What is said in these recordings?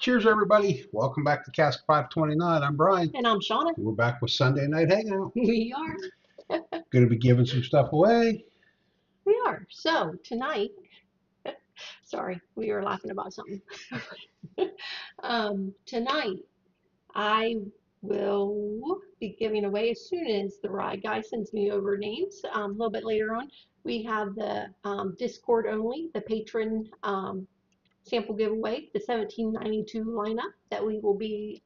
Cheers, everybody. Welcome back to Cask 529. I'm Brian. And I'm Shona. We're back with Sunday Night Hangout. We are. Going to be giving some stuff away. We are. So tonight, sorry, we were laughing about something. Tonight, I will be giving away as soon as the ride guy sends me over names. A little bit later on, we have the Discord only, the patron sample giveaway, the 1792 lineup that we will be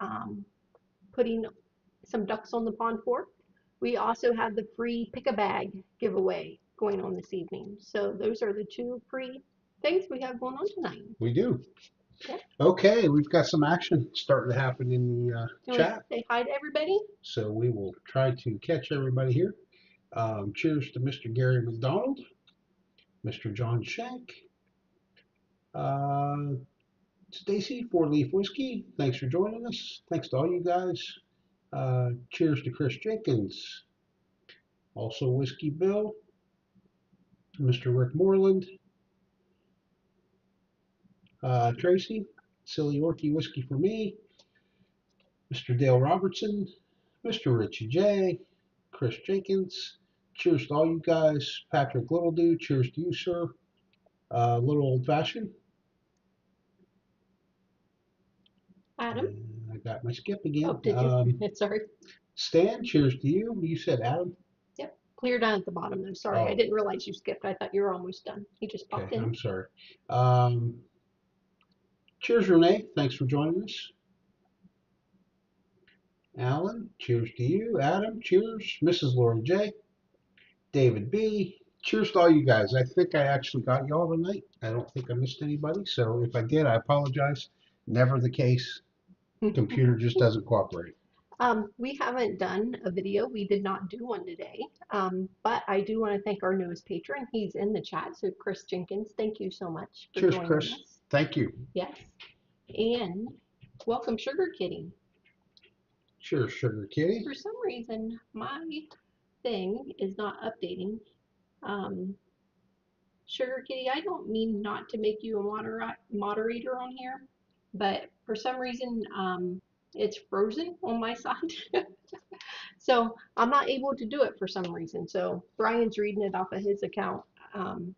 putting some ducks on the pond for. We also have the free pick a bag giveaway going on this evening. So those are the two free things we have going on tonight. We do. Okay. Okay, we've got some action starting to happen in the chat. Say hi to everybody. So we will try to catch everybody here. Cheers to Mr. Gary McDonald, Mr. John Shank, Stacy, Four Leaf Whiskey. Thanks for joining us. Thanks to all you guys. Cheers to Chris Jenkins, also Whiskey Bill, Mr. Rick Moreland, Tracy, Silly Orky Whiskey for me, Mr. Dale Robertson, Mr. Richie J, Chris Jenkins. Cheers to all you guys. Patrick Littledew, cheers to you, sir. Little Old Fashioned. Adam. And I got my skip again. Oh, did you? Sorry. Stan, cheers to you. You said Adam. Yep. Clear down at the bottom though. Sorry, I didn't realize you skipped. I thought you were almost done. You just popped in. I'm sorry. Cheers, Renee. Thanks for joining us. Alan, cheers to you. Adam, cheers. Mrs. Lori J. David B. Cheers to all you guys. I think I actually got y'all tonight. I don't think I missed anybody. So if I did, I apologize. Never the case. Computer just doesn't cooperate. We haven't done a video. We did not do one today. But I do want to thank our newest patron. He's in the chat. So Chris Jenkins, thank you so much for joining Chris. us. Thank you. Yes. And welcome Sugar Kitty. Cheers, Sugar Kitty. For some reason, my thing is not updating. Sugar Kitty, I don't mean not to make you a moderator on here, but for some reason, it's frozen on my side. So I'm not able to do it for some reason. So Brian's reading it off of his account.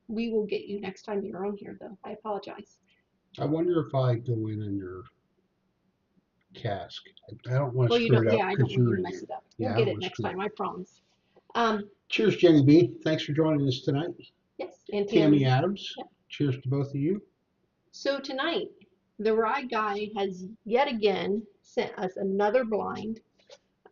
We will get you next time you're on here, though. I apologize. I wonder if I go in under cask. I don't want to screw it up. Yeah, I don't want you to mess it up. We'll get it next time, I promise. Cheers, Jenny B. Thanks for joining us tonight. Yes, and Tammy Adams. Yeah. Cheers to both of you. So tonight, the ride guy has yet again sent us another blind.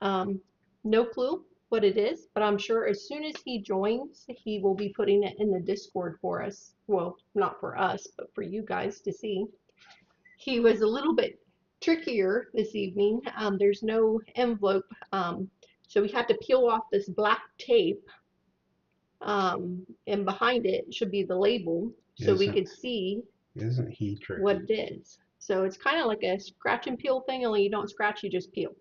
No clue what it is, but I'm sure as soon as he joins, he will be putting it in the Discord for us. Well, not for us, but for you guys to see. He was a little bit trickier this evening. There's no envelope, so we had to peel off this black tape, and behind it should be the label, so we could see isn't he tricky? What it is. So it's kind of like a scratch and peel thing, only you don't scratch, you just peel.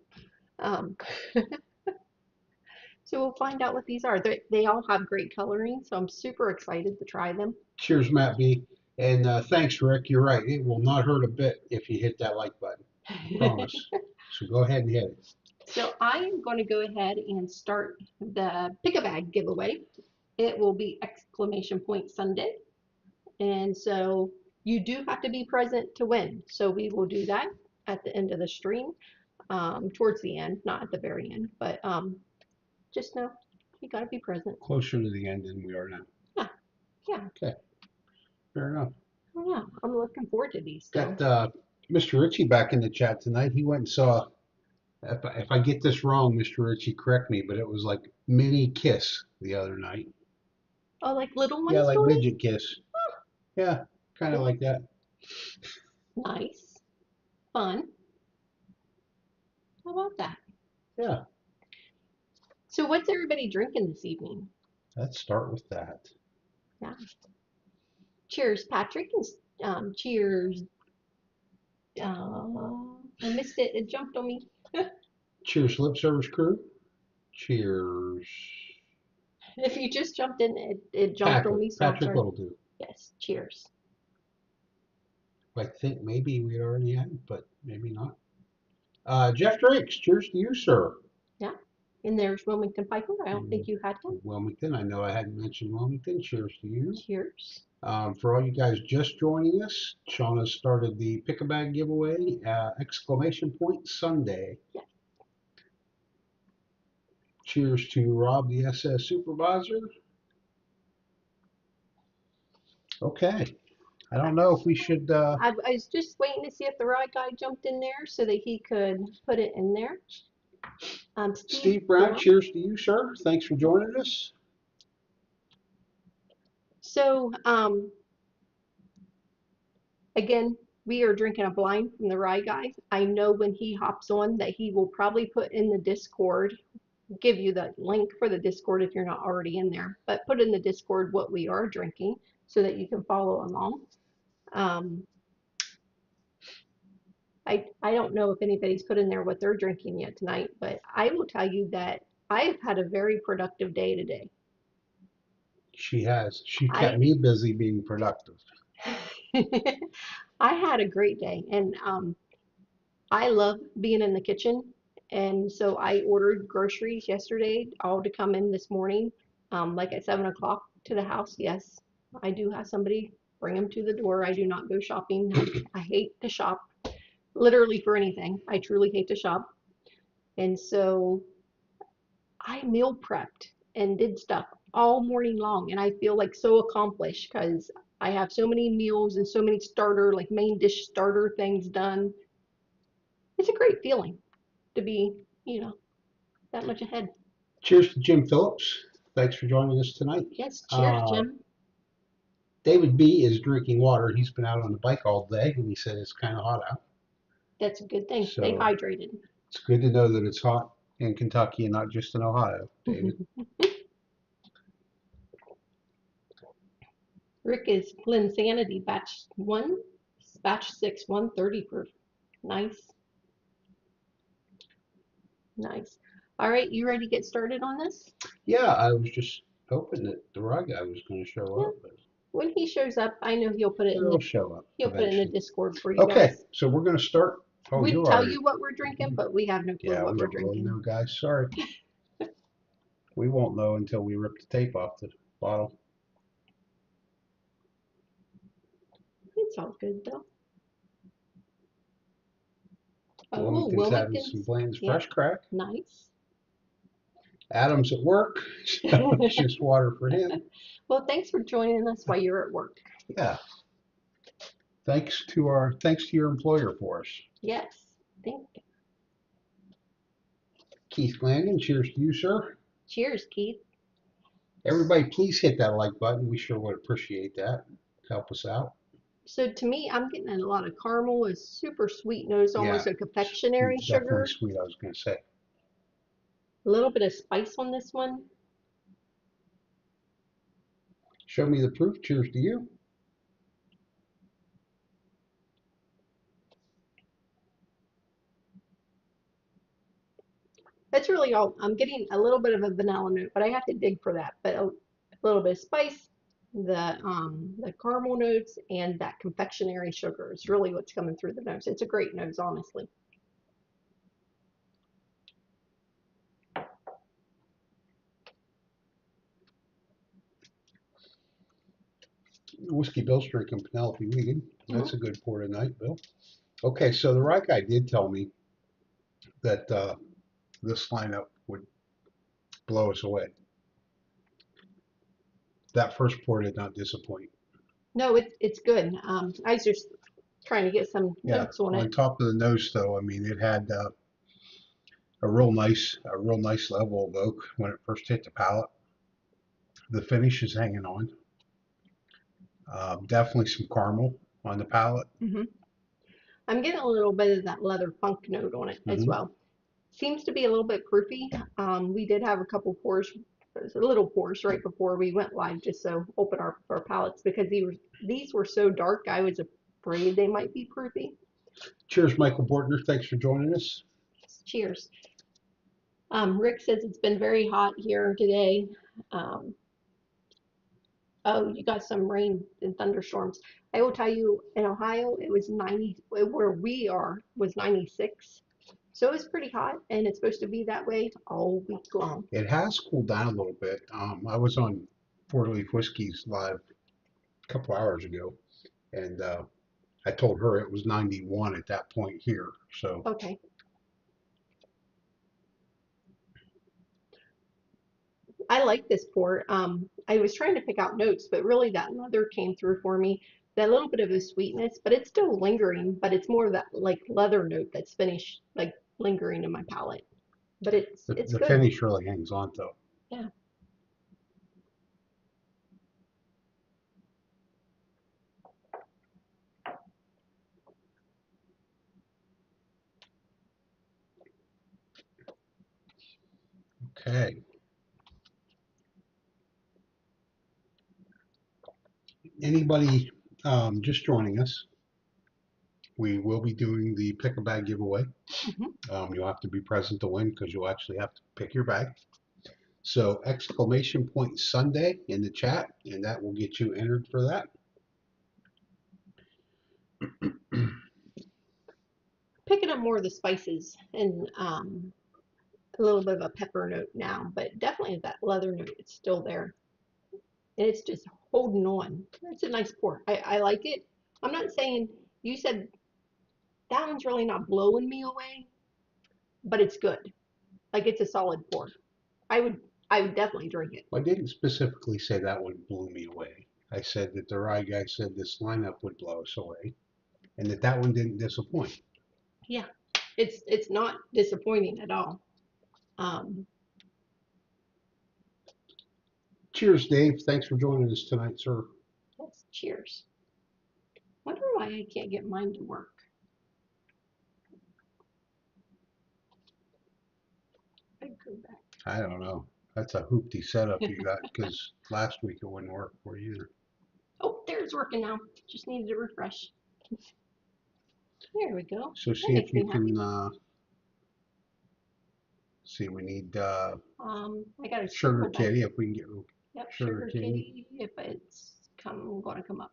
So we'll find out what these are. They all have great coloring, so I'm super excited to try them. Cheers, Matt B. And thanks, Rick. You're right. It will not hurt a bit if you hit that like button. I promise. So go ahead and hit it. So I am going to go ahead and start the pick-a-bag giveaway. It will be exclamation point Sunday. And so you do have to be present to win. So we will do that at the end of the stream, towards the end, not at the very end, but just know you got to be present. Closer to the end than we are now. Yeah. Yeah. Okay. Fair enough. Oh, yeah. I'm looking forward to these. Got Mr. Ritchie back in the chat tonight. He went and saw, if I get this wrong, Mr. Ritchie, correct me, but it was like Mini Kiss the other night. Oh, like little ones? Yeah, like midget Kiss. Huh. Yeah, kind of like that. Nice. Fun. How about that? Yeah. So what's everybody drinking this evening? Let's start with that. Yeah. Cheers, Patrick, and cheers. I missed it. It jumped on me. Cheers, Lip Service crew. Cheers. If you just jumped in, it jumped on me. So Patrick Littledew. Yes. Cheers. I think maybe we already had, but maybe not. Jeff Drakes, cheers to you, sir. Yeah. And there's Wilmington Piper. I don't Mm, think you had him. Wilmington, I know I hadn't mentioned Wilmington. Cheers to you. Cheers. For all you guys just joining us, Shauna started the pick a bag giveaway, exclamation point Sunday. Yeah. Cheers to Rob, the SS supervisor. Okay. I don't know if we should, I was just waiting to see if the right guy jumped in there so that he could put it in there. Steve Steve Brown, Brown. cheers to you, sir. Thanks for joining us. So, again, we are drinking a blind from the Rye Guy. I know when he hops on that he will probably put in the Discord, give you the link for the Discord if you're not already in there, but put in the Discord what we are drinking so that you can follow along. Um, I don't know if anybody's put in there what they're drinking yet tonight, but I will tell you that I have had a very productive day today. She has. She kept I me busy being productive. I had a great day, and I love being in the kitchen, and so I ordered groceries yesterday, all to come in this morning, like at 7 o'clock to the house. Yes, I do have somebody bring them to the door. I do not go shopping. I hate to shop, literally for anything. I truly hate to shop, and so I meal prepped and did stuff all morning long, and I feel like so accomplished because I have so many meals and so many starter, like main dish starter things done. It's a great feeling to be, you know, that much ahead. Cheers to Jim Phillips. Thanks for joining us tonight. Yes, cheers, Uh, Jim. David B is drinking water. He's been out on the bike all day, and he said it's kind of hot out. That's a good thing. Stay So hydrated. it's good to know that it's hot in Kentucky and not just in Ohio, David. Rick is Glensanity batch 1, batch 6, 130 proof. Nice, nice. All right, you ready to get started on this? Yeah, I was just hoping that the right guy was going to show Yeah. up, but When he shows up, I know he'll show up he'll put it in the eventually. Discord for you Okay, guys. so we're going to start. Oh, We you're tell already. you what we're drinking, but we have no clue Yeah, what we we're don't really drinking. know, guys. Sorry. We won't know until we rip the tape off the bottle. It's all good though. Oh, Wilmington's having some Wilmington's. Bland's Yep, Fresh Crack. nice. Adam's at work, so it's just water for him. Well, thanks for joining us while you're at work. Yeah. Thanks to your employer for us. Yes, thank you. Keith Glanigan, cheers to you, sir. Cheers, Keith. Everybody, please hit that like button. We sure would appreciate that. Help us out. So to me, I'm getting a lot of caramel, a super sweet nose, Yeah, almost a confectionery it's definitely sugar. sweet, I was going to say. A little bit of spice on this one. Show me the proof. Cheers to you. That's really all. I'm getting a little bit of a vanilla note, but I have to dig for that. But a little bit of spice, the caramel notes, and that confectionery sugar is really what's coming through the nose. It's a great nose, honestly. Whiskey Bill's drinking Penelope Weed. Mm-hmm. That's a good pour tonight, Bill. Okay, so the right guy did tell me that this lineup would blow us away. That first pour did not disappoint. No, it's good. I was just trying to get some Yeah, notes on on it. top of the nose, though, I mean, it had a real nice level of oak when it first hit the palate. The finish is hanging on. Definitely some caramel on the palate. Mm-hmm. I'm getting a little bit of that leather funk note on it as Mm-hmm. well. Seems to be a little bit proofy. We did have a couple pours, little pours right before we went live, just so open our palates because these were so dark. I was afraid they might be proofy. Cheers, Michael Bortner. Thanks for joining us. Cheers. Rick says it's been very hot here today. Um, Oh, you got some rain and thunderstorms. I will tell you, in Ohio, it was 90, where we are was 96. So it's pretty hot, and it's supposed to be that way all week long. It has cooled down a little bit. I was on Four Leaf Whiskey's live a couple hours ago, and I told her it was 91 at that point here. So Okay. I like this pour. I was trying to pick out notes, but really that leather came through for me. That little bit of a sweetness, but it's still lingering, but it's more of that like leather note that's finished, like lingering in my palate. But it's the good. finish really hangs on though. Yeah. Okay. Anybody just joining us, we will be doing the pick a bag giveaway. Hmm. You'll have to be present to win because you'll actually have to pick your bag. So exclamation point Sunday in the chat, and that will get you entered for that. Picking up more of the spices and a little bit of a pepper note now, but definitely that leather note is still there. And it's just holding on. It's a nice pour. I like it. I'm not saying you said that one's really not blowing me away, but it's good. Like it's a solid pour. I would I would definitely drink it. I didn't specifically say that one blew me away. I said that the rye guy said this lineup would blow us away, and that one didn't disappoint. Yeah, it's not disappointing at all. Um, Cheers, Dave. Thanks for joining us tonight, sir. let's cheers. Wonder why I can't get mine to work. I go back. I don't know. That's a hoopty setup you got because last week it wouldn't work for you either. Oh, there it's working now. Just needed to refresh. There we go. So That see if makes you me can happy. see. We need I got a Sugar sprinkle bag. Kitty if we can get Yep, Sugar sugar Kitty. kitty. If it's gonna come up.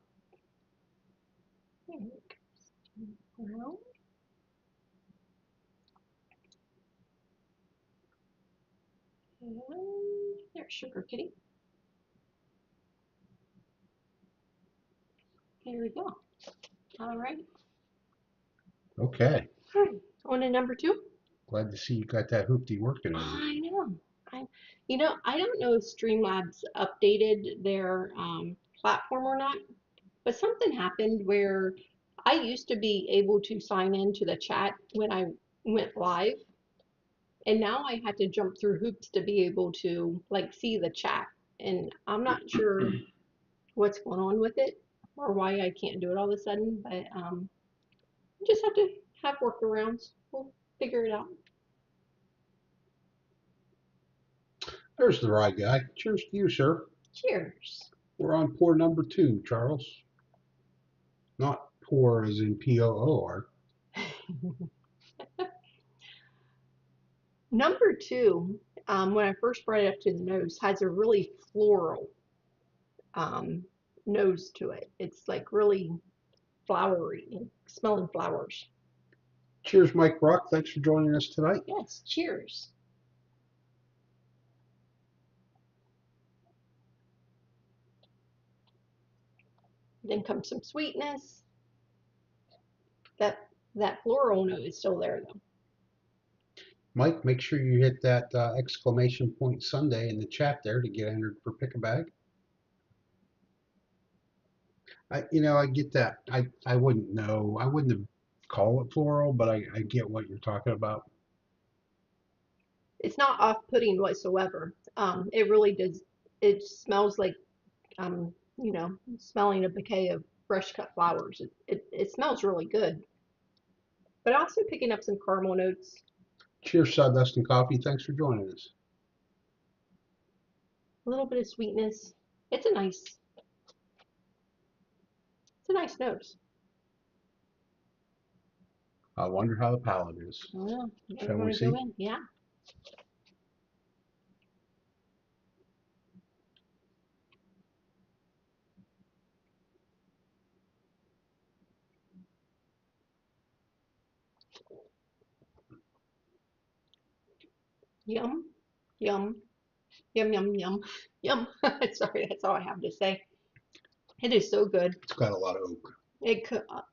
There it goes. Well, and there's sugar kitty. There we go. All right. Okay. All right. On to number two. Glad to see you got that hoopty working on you. I know. I, I don't know if Streamlabs updated their platform or not, but something happened where I used to be able to sign into the chat when I went live, and now I had to jump through hoops to be able to like see the chat, and I'm not sure what's going on with it or why I can't do it all of a sudden, but just have to have workarounds. We'll figure it out. There's the rye guy. Cheers to you, sir. Cheers. We're on pour number two, Charles. Not pour as in P-O-O-R. Number two, when I first brought it up to the nose, has a really floral um, nose to it. It's like really flowery, like smelling flowers. Cheers, Mike Rock. Thanks for joining us tonight. Yes, cheers. Then comes some sweetness. That that floral note is still there though. Mike, make sure you hit that exclamation point Sunday in the chat there to get entered for pick a bag. I get that. I wouldn't know. I wouldn't have call it floral, but I get what you're talking about. It's not off-putting whatsoever. It really does. It smells like smelling a bouquet of fresh cut flowers. It smells really good. But also picking up some caramel notes, Cheers, Sawdust and Coffee. Thanks for joining us. a little bit of sweetness. It's a nice nose. I wonder how the palate is. I don't know. Shall We're we gonna see? go in. Yeah. Yum, yum, yum, yum, yum, yum. Sorry, that's all I have to say. It is so good. It's got a lot of oak.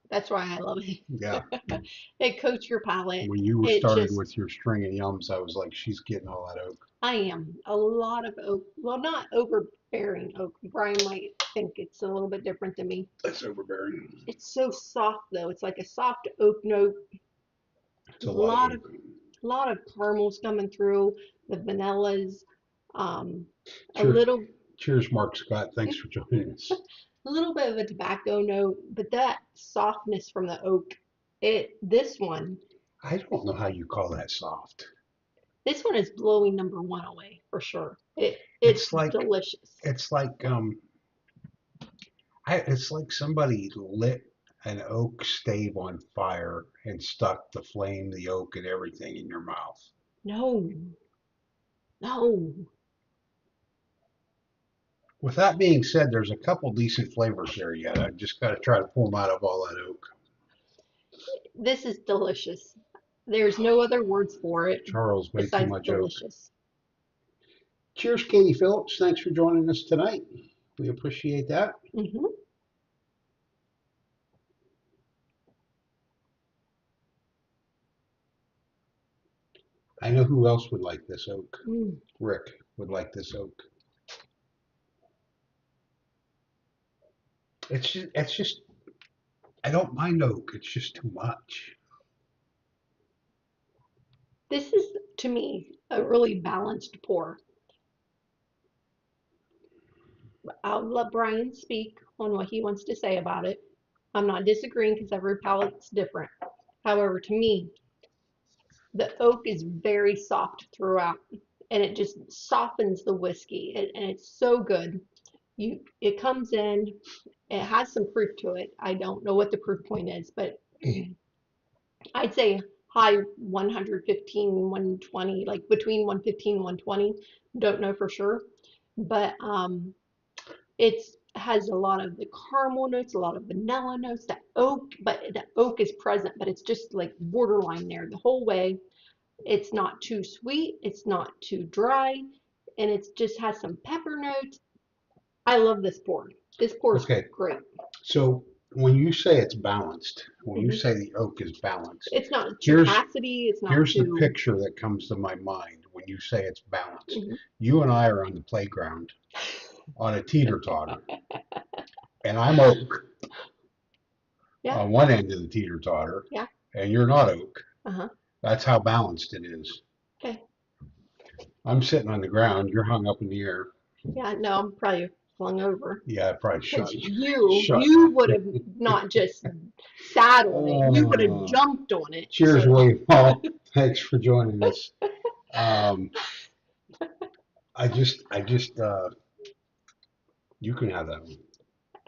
That's why I love it. Yeah. It coats your palate. When you It started with just, your string of yums, I was like, she's getting all that oak. I am a lot of oak. Well, not overbearing oak. Brian might think it's a little bit different than me. That's overbearing. It's so soft though. It's like a soft oak note. It's A a lot of lot of oak. caramels coming through, the vanillas, um, a Cheers, little cheers, Mark Scott. Thanks for joining us. a little bit of a tobacco note, but that softness from the oak, I don't know how you call that soft. this one is blowing number one away for sure. It's It's like delicious. it's like it's like somebody lit an oak stave on fire and stuck the flame, the oak, and everything in your mouth. No, no. With that being said, there's a couple decent flavors there yet. I just got to try to pull them out of all that oak. This is delicious. There's no other words for it Charles, way too besides much oak. delicious. Cheers, Katie Phillips. Thanks for joining us tonight. We appreciate that. Hmm. I know who else would like this oak. Mm. Rick would like this oak. It's just, I don't mind oak. It's just too much. This is, to me, a really balanced pour. I'll let Brian speak on what he wants to say about it. I'm not disagreeing because every palate's different. However, to me, the oak is very soft throughout, and it just softens the whiskey, and it's so good. It comes in, it has some proof to it. I don't know what the proof point is, but I'd say high 115, 120, like between 115 and 120. Don't know for sure, but it's has a lot of the caramel notes, a lot of vanilla notes, that oak, but the oak is present, but it's just like borderline there the whole way. It's not too sweet, it's not too dry, and it just has some pepper notes. I love this pour. This pour is Okay, great. so when you say it's balanced, when you Hmm. say the oak is balanced, It's not too here's acidy, it's not here's the too. picture that comes to my mind when you say it's balanced. Mhm. You and I are on the playground on a teeter totter, and I'm oak Yeah, on one end of the teeter totter, yeah, and you're not oak. uh-huh. That's how balanced it is. Okay. I'm sitting on the ground, you're hung up in the air. Yeah, no, I'm probably flung over. Yeah, I probably Because shot you. Shot. you would have not just sat on it, you would have Uh, jumped on it. cheers, So William Paul. Thanks for joining us. Um, you can have that one.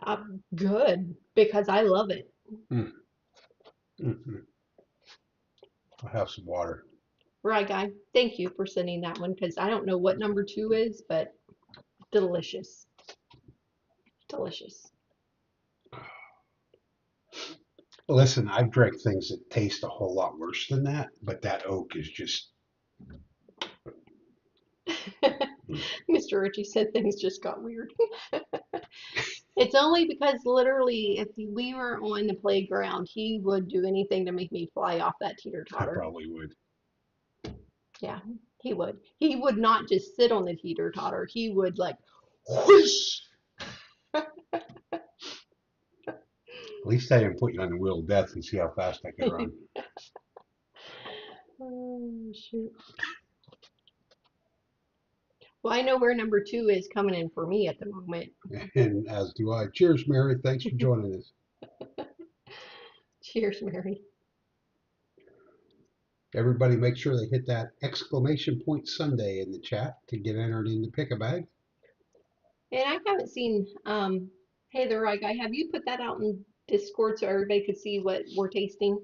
I'm good because I love it. Mm, mm. I'll have some water. Right, guy. Thank you for sending that one because I don't know what number two is, but delicious. Delicious. Listen, I've drank things that taste a whole lot worse than that, but that oak is just. Mm. Mr. Ritchie said things just got weird. It's only because literally, if we were on the playground, he would do anything to make me fly off that teeter I totter. probably would. Yeah, he would. He would not just sit on the teeter totter. He would like whoosh. At least I didn't put you on the wheel of death and see how fast I could run. Oh, shoot. Well, I know where number two is coming in for me at the moment. And as do I. Cheers, Mary. Thanks for joining us. Cheers, Mary. Everybody make sure they hit that exclamation point Sunday in the chat to get entered in the pick a bag. And I haven't seen, hey, the right guy, have you put that out in Discord so everybody could see what we're tasting?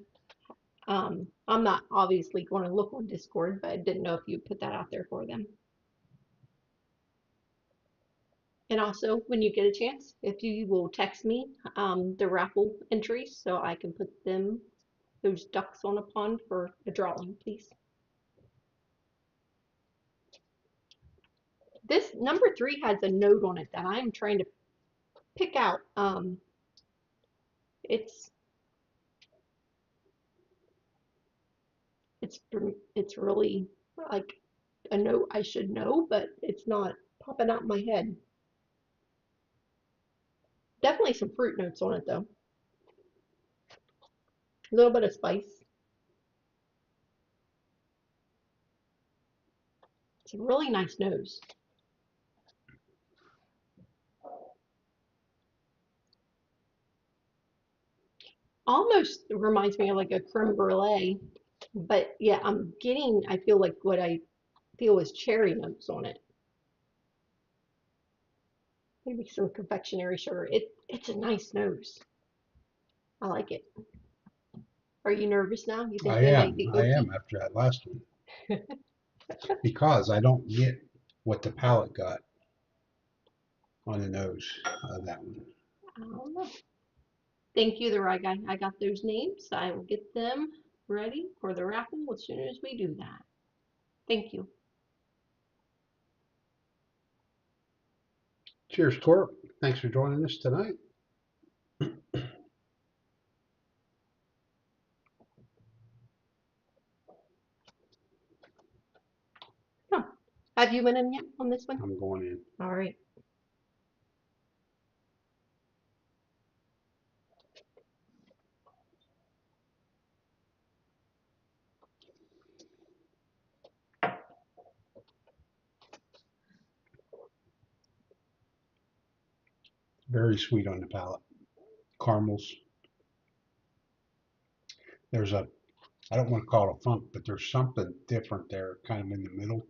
I'm not obviously going to look on Discord, but I didn't know if you put that out there for them. And also, when you get a chance, if you will text me the raffle entries so I can put them those ducks on a pond for a drawing, please. This number 3 has a note on it that I'm trying to pick out. It's it's it's really like a note I should know, but it's not popping out in my head. Definitely some fruit notes on it though. A little bit of spice. It's a really nice nose. Almost reminds me of like a creme brulee, but yeah, I feel like what I feel is cherry notes on it. Maybe some confectionery sugar. It's a nice nose. I like it. Are you nervous now? You think I they might am. be I oaky? am after that last one because I don't get what the palate got on the nose of that one. I don't know. Thank you, the right guy. I got those names. I will get them ready for the raffle as soon as we do that. Thank you. Cheers, Torp. Thanks for joining us tonight. Oh, have you been in yet on this one? I'm going in. All right. Very sweet on the palate. Caramels. There's a, I don't want to call it a funk, but there's something different there, kind of in the middle.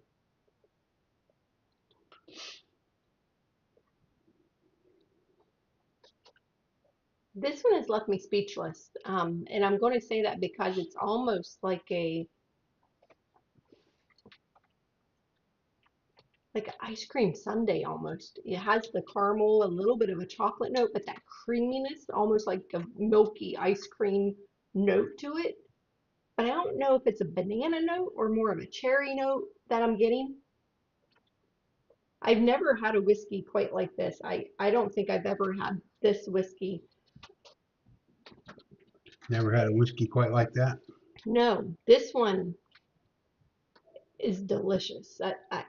This one has left me speechless. And I'm going to say that because it's almost like an ice cream sundae almost. It has the caramel, a little bit of a chocolate note, but that creaminess, almost like a milky ice cream note to it. But I don't know if it's a banana note or more of a cherry note that I'm getting. I've never had a whiskey quite like this. I don't think I've ever had this whiskey. Never had a whiskey quite like that. No, this one is delicious. I,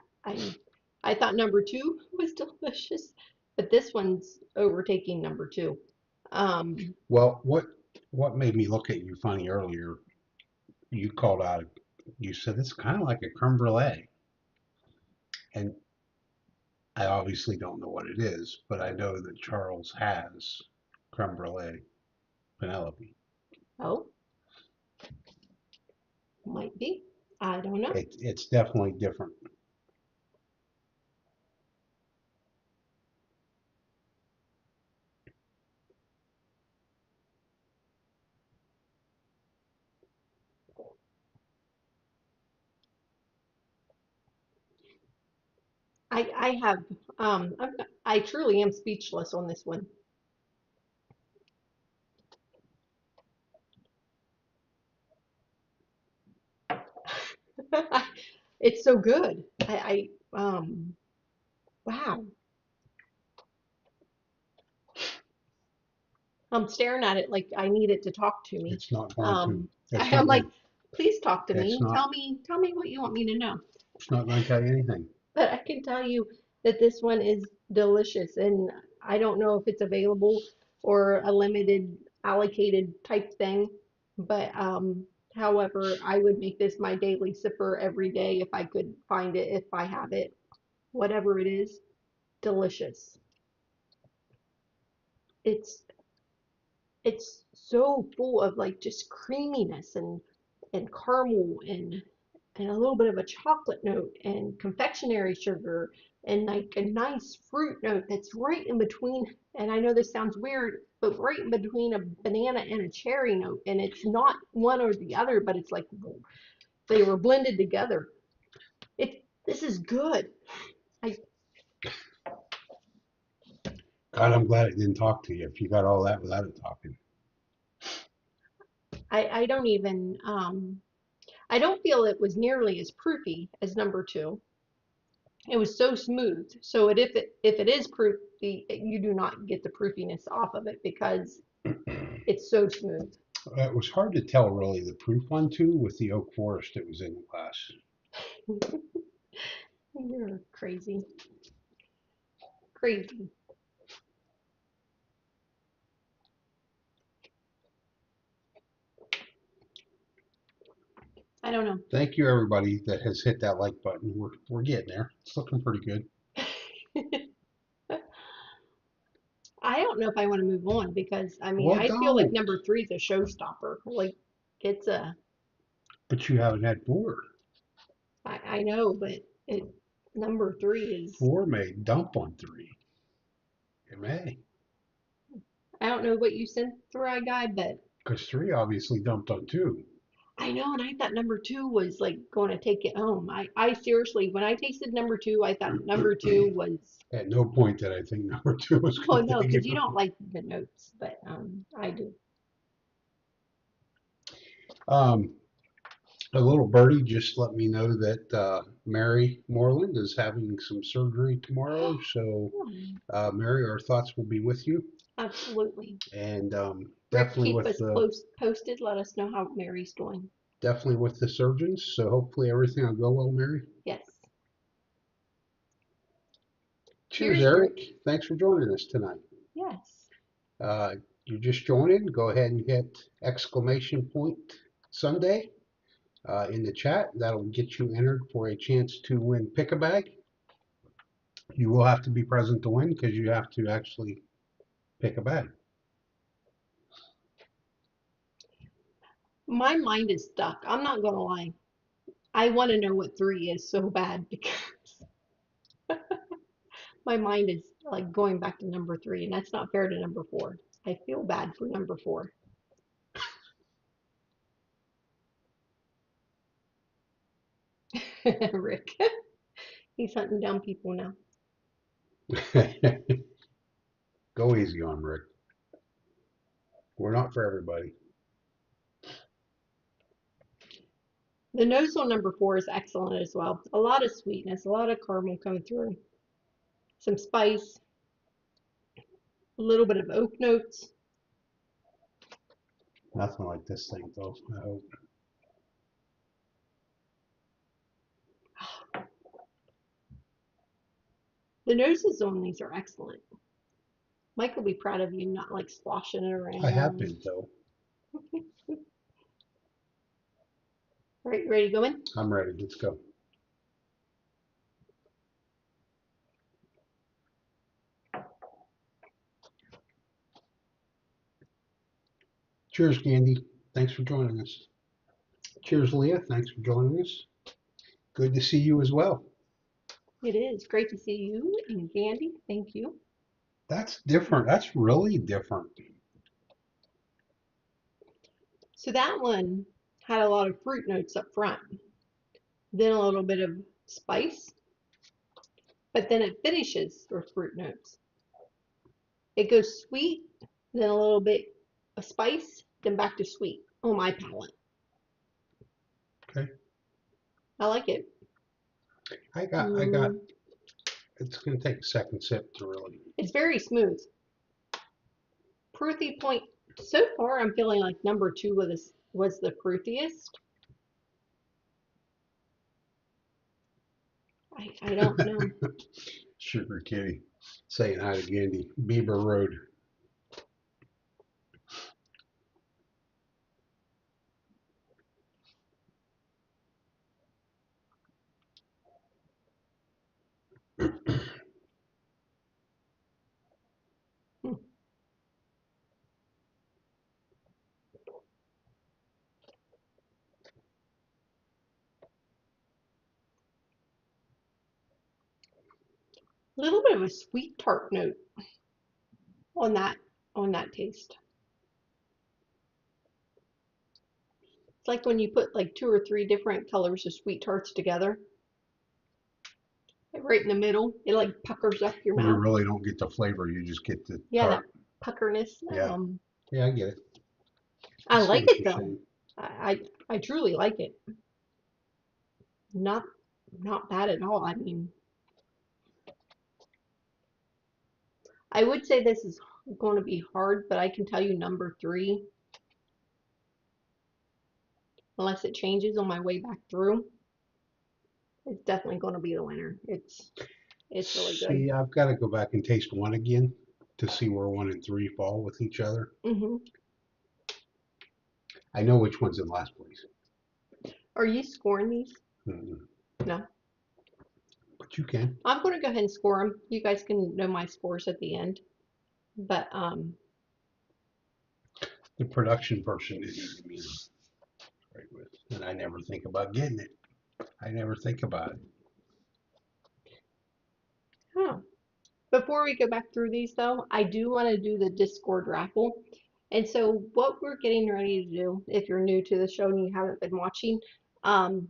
I thought number 2 was delicious, but this one's overtaking number 2. Um, Well, what made me look at you funny earlier? You called out. You said it's kind of like a creme brulee, and I obviously don't know what it is, but I know that Charles has creme brulee Penelope. oh, might be. I don't know. It's definitely different. I have I truly am speechless on this one. It's so good. Wow. I'm staring at it like I need it to talk to me. It's not going to. Um, It's I'm not like, going. please talk to It's me. not. Tell me what you want me to know. It's not going to tell you anything. But I can tell you that this one is delicious, and I don't know if it's available or a limited allocated type thing. But however, I would make this my daily sipper every day if I could find it, if I have it, whatever it is, delicious. It's it's so full of like just creaminess and caramel and a little bit of a chocolate note and confectionery sugar and like a nice fruit note that's right in between. And I know this sounds weird, but right in between a banana and a cherry note. And it's not one or the other, but it's like they were blended together. This is good. I God, I'm glad it didn't talk to you. If you got all that without it talking, I don't even I don't feel it was nearly as proofy as number two. It was so smooth. So if it is proof, you do not get the proofiness off of it because it's so smooth. It was hard to tell really the proof one too with the oak forest that was in the glass. You're crazy, crazy. I don't know. Thank you everybody that has hit that like button. We're getting there. It's looking pretty good. I don't know if I want to move on because I mean Well, I feel like don't. number three is a showstopper. Like it's a But you haven't had four. I know, but it number three is Four may dump on three. It may. I don't know what you sent the right guy, but Because three obviously dumped on two. I know, and I thought number two was like going to take it home. I seriously, when I tasted number two, I thought number two was, At no point did I think number two was oh going to no, take because it you don't home. like the notes, but I do. Um, a little birdie just let me know that Mary Moreland is having some surgery tomorrow. So, Hmm, Mary, our thoughts will be with you. absolutely. And Rick, keep us close posted. Let us know how Mary's doing. definitely with the surgeons. So hopefully everything will go well, Mary. Yes. Cheers, Cheers, Rick. Eric. Thanks for joining us tonight. Yes. Uh, you're just joining. Go ahead and hit exclamation point Sunday in the chat. That'll get you entered for a chance to win Pick a Bag. You will have to be present to win because you have to actually pick a bag. My mind is stuck. I'm not gonna lie. I want to know what three is so bad because my mind is like going back to number three, and that's not fair to number four. I feel bad for number four. Rick. He's hunting down people now. Go easy on Rick. We're not for everybody. The nose on number four is excellent as well. A lot of sweetness, a lot of caramel coming through, some spice, a little bit of oak notes. Nothing like this thing though. I hope. The noses on these are excellent. Mike will be proud of you not like sloshing it I have around. been though. All right, ready to go in? I'm ready. Let's go. Cheers, Candy. Thanks for joining us. Cheers, Leah. Thanks for joining us. Good to see you as well. It is great to see you and Gandy. Thank you. That's different. That's really different. So that one had a lot of fruit notes up front, then a little bit of spice, but then it finishes with fruit notes. It goes sweet, then a little bit of spice, then back to sweet on my palate. Okay. I like it. I got, Mm, it's going to take a second sip to really. it's very smooth. Pruthy point. So far, I'm feeling like number two was the pruthiest. I don't know. Sugar Kitty saying hi to Candy. Beaver Road. Hmm. A little bit of a sweet tart note on that taste. It's like when you put like two or three different colors of sweet tarts together, like right in the middle. It like puckers up your You mouth. really don't get the flavor. You just get the Yeah, that tart. puckerness. Yeah. Yeah, I get it. I see like what it you're though. saying. I truly like it. Not not bad at all. I mean, I would say this is going to be hard, but I can tell you number three, unless it changes on my way back through, it's definitely going to be the winner. It's really good. See, I've got to go back and taste one again to see where 1 and 3 fall with each other. I know which one's in last place. Are you scoring these? Mm, No. but you can. I'm going to go ahead and score them. You guys can know my scores at the end. But The production person didn't give me right with, and I never think about getting it. I never think about it. oh, before we go back through these though, I do want to do the Discord raffle. And so what we're getting ready to do, if you're new to the show and you haven't been watching, um,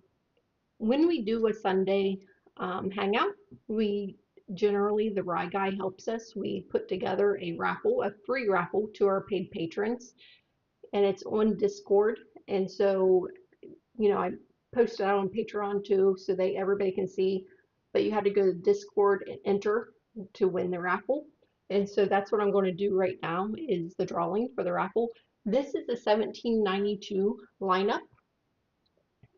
when we do a Sunday hangout, we generally, the Rye Guy helps us. We put together a raffle, a free raffle to our paid patrons, and it's on Discord. And so, I posted out on Patreon too, so everybody can see. But you had to go to Discord and enter to win the raffle. And so that's what I'm going to do right now is the drawing for the raffle. This is the 1792 lineup.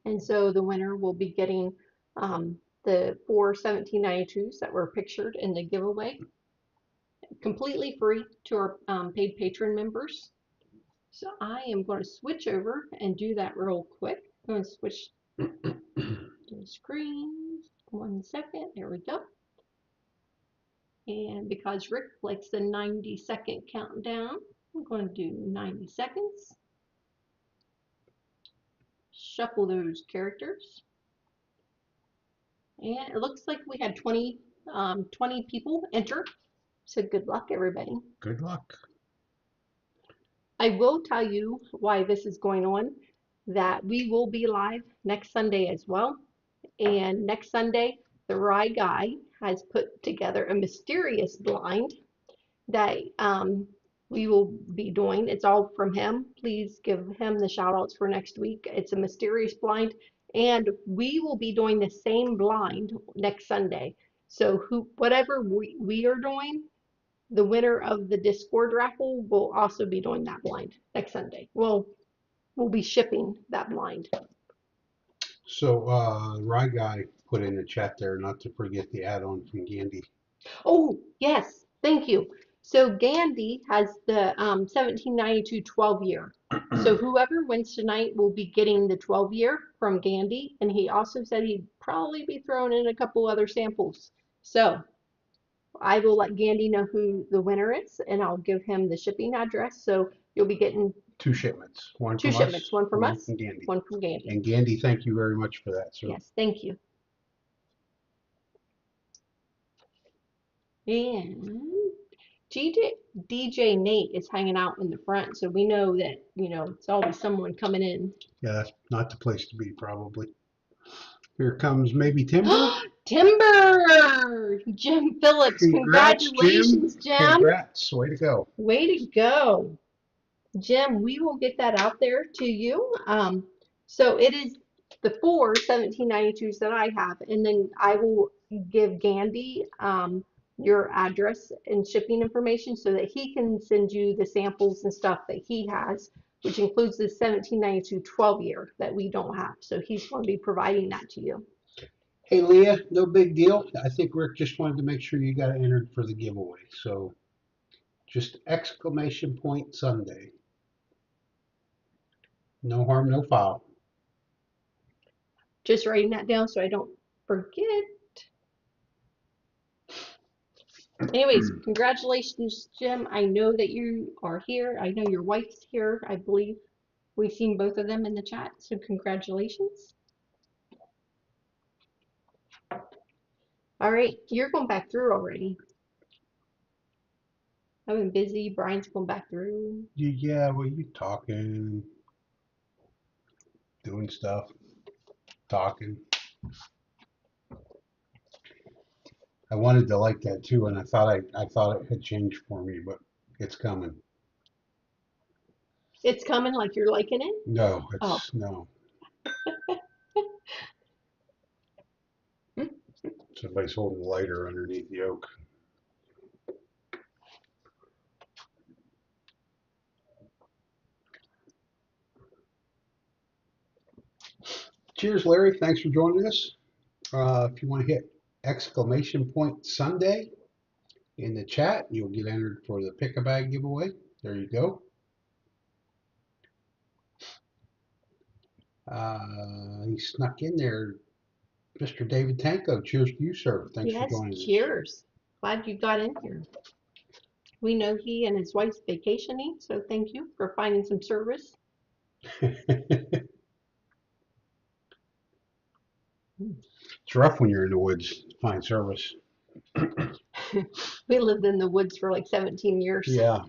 And so the winner will be getting the 4 1792s that were pictured in the giveaway completely free to our paid patron members. So I am going to switch over and do that real quick. I'm going to switch the screen. 1 second. There we go. And because Rick likes the 90-second countdown, I'm going to do 90 seconds. Shuffle those characters. And it looks like we had 20 people enter. So good luck, everybody. Good luck. I will tell you why this is going on, that we will be live next Sunday as well. And next Sunday, the Rye Guy has put together a mysterious blind that we will be doing. It's all from him. Please give him the shout outs for next week. It's a mysterious blind, and we will be doing the same blind next Sunday. So whatever we are doing, the winner of the Discord raffle will also be doing that blind next Sunday. We'll be shipping that blind. So, Rye Guy put in the chat there not to forget the add-on from Gandy. Oh, yes, thank you. So Gandhi has the 1792 12 year. So whoever wins tonight will be getting the 12 year from Gandhi, and he also said he'd probably be throwing in a couple other samples. So I will let Gandhi know who the winner is, and I'll give him the shipping address. So you'll be getting 2 shipments, one two from us, shipments, one from one us, from Gandy. one from Gandhi. And Gandy, thank you very much for that, sir. Yes, thank you. And DJ Nate is hanging out in the front, so we know that, it's always someone coming in. Yeah, that's not the place to be, probably. Here comes maybe Timber. Timber! Jim Phillips, Congrats, congratulations, Jim. Jim. Congrats. Way to go. Way to go. Jim, we will get that out there to you. So it is the 4 1792s that I have, and then I will give Gandhi your address and shipping information so that he can send you the samples and stuff that he has, which includes the 1792 12 year that we don't have. So he's going to be providing that to you. Hey, Leah, no big deal. I think Rick just wanted to make sure you got entered for the giveaway. So just exclamation point Sunday. No harm, no foul. Just writing that down so I don't forget. Anyways, congratulations, Jim. I know that you are here. I know your wife's here, I believe. We've seen both of them in the chat, so congratulations. All right, you're going back through already. I've been busy. Brian's going back through. Yeah, well, you talking, doing stuff, talking. I wanted to like that too, and I thought it had changed for me, but it's coming. It's coming like you're liking it? No, Oh, it's no. Somebody's holding a lighter underneath the oak. Cheers, Larry. Thanks for joining us. If you want to hit exclamation point Sunday in the chat, you'll get entered for the pick a bag giveaway. There you go. He snuck in there. Mr. David Tanko, cheers to you, sir. Thanks for yes, joining cheers. Glad you got in here. We know he and his wife's vacationing, so thank you for finding some service. us. It's rough when you're in the woods to find service. We lived in the woods for like 17 years. Yeah,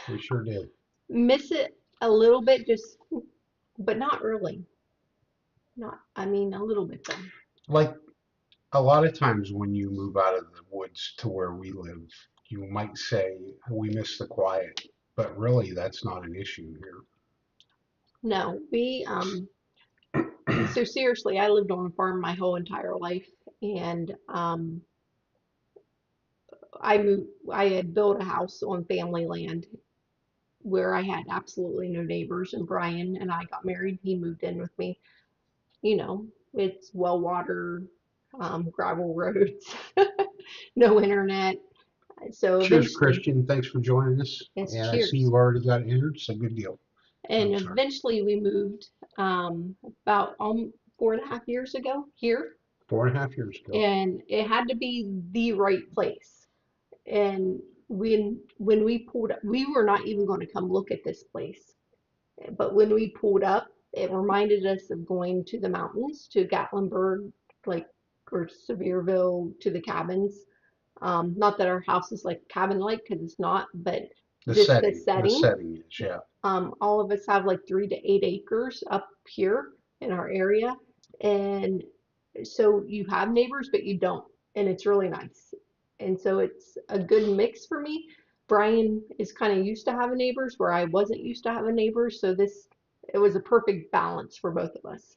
we sure did. Miss it a little bit, just, but not really. Not, I mean, a little bit though. Like a lot of times when you move out of the woods to where we live, you might say we miss the quiet, but really that's not an issue No, so seriously, I lived on a farm my whole entire life, and I had built a house on family land where I had absolutely no neighbors, and Brian and I got married. He moved in with me. You know, it's well watered, gravel roads, no internet. So Cheers, eventually, Christian. Thanks for joining us. it's And I see cheers. you've already got entered, so good deal. And I'm sorry. eventually we moved about 4.5 years ago here, 4.5 years ago. and it had to be the right place. And when we pulled up, we were not even going to come look at this place. But when we pulled up, it reminded us of going to the mountains, to Gatlinburg, like, or Sevierville, to the cabins. Not that our house is like cabin-like, because it's not, but just the The setting. setting is, yeah. All of us have like 3 to 8 acres up here in our area, and so you have neighbors, but you don't, and it's really nice. And so it's a good mix for me. Brian is kind of used to having neighbors where I wasn't used to having neighbors, so it was a perfect balance for both of us.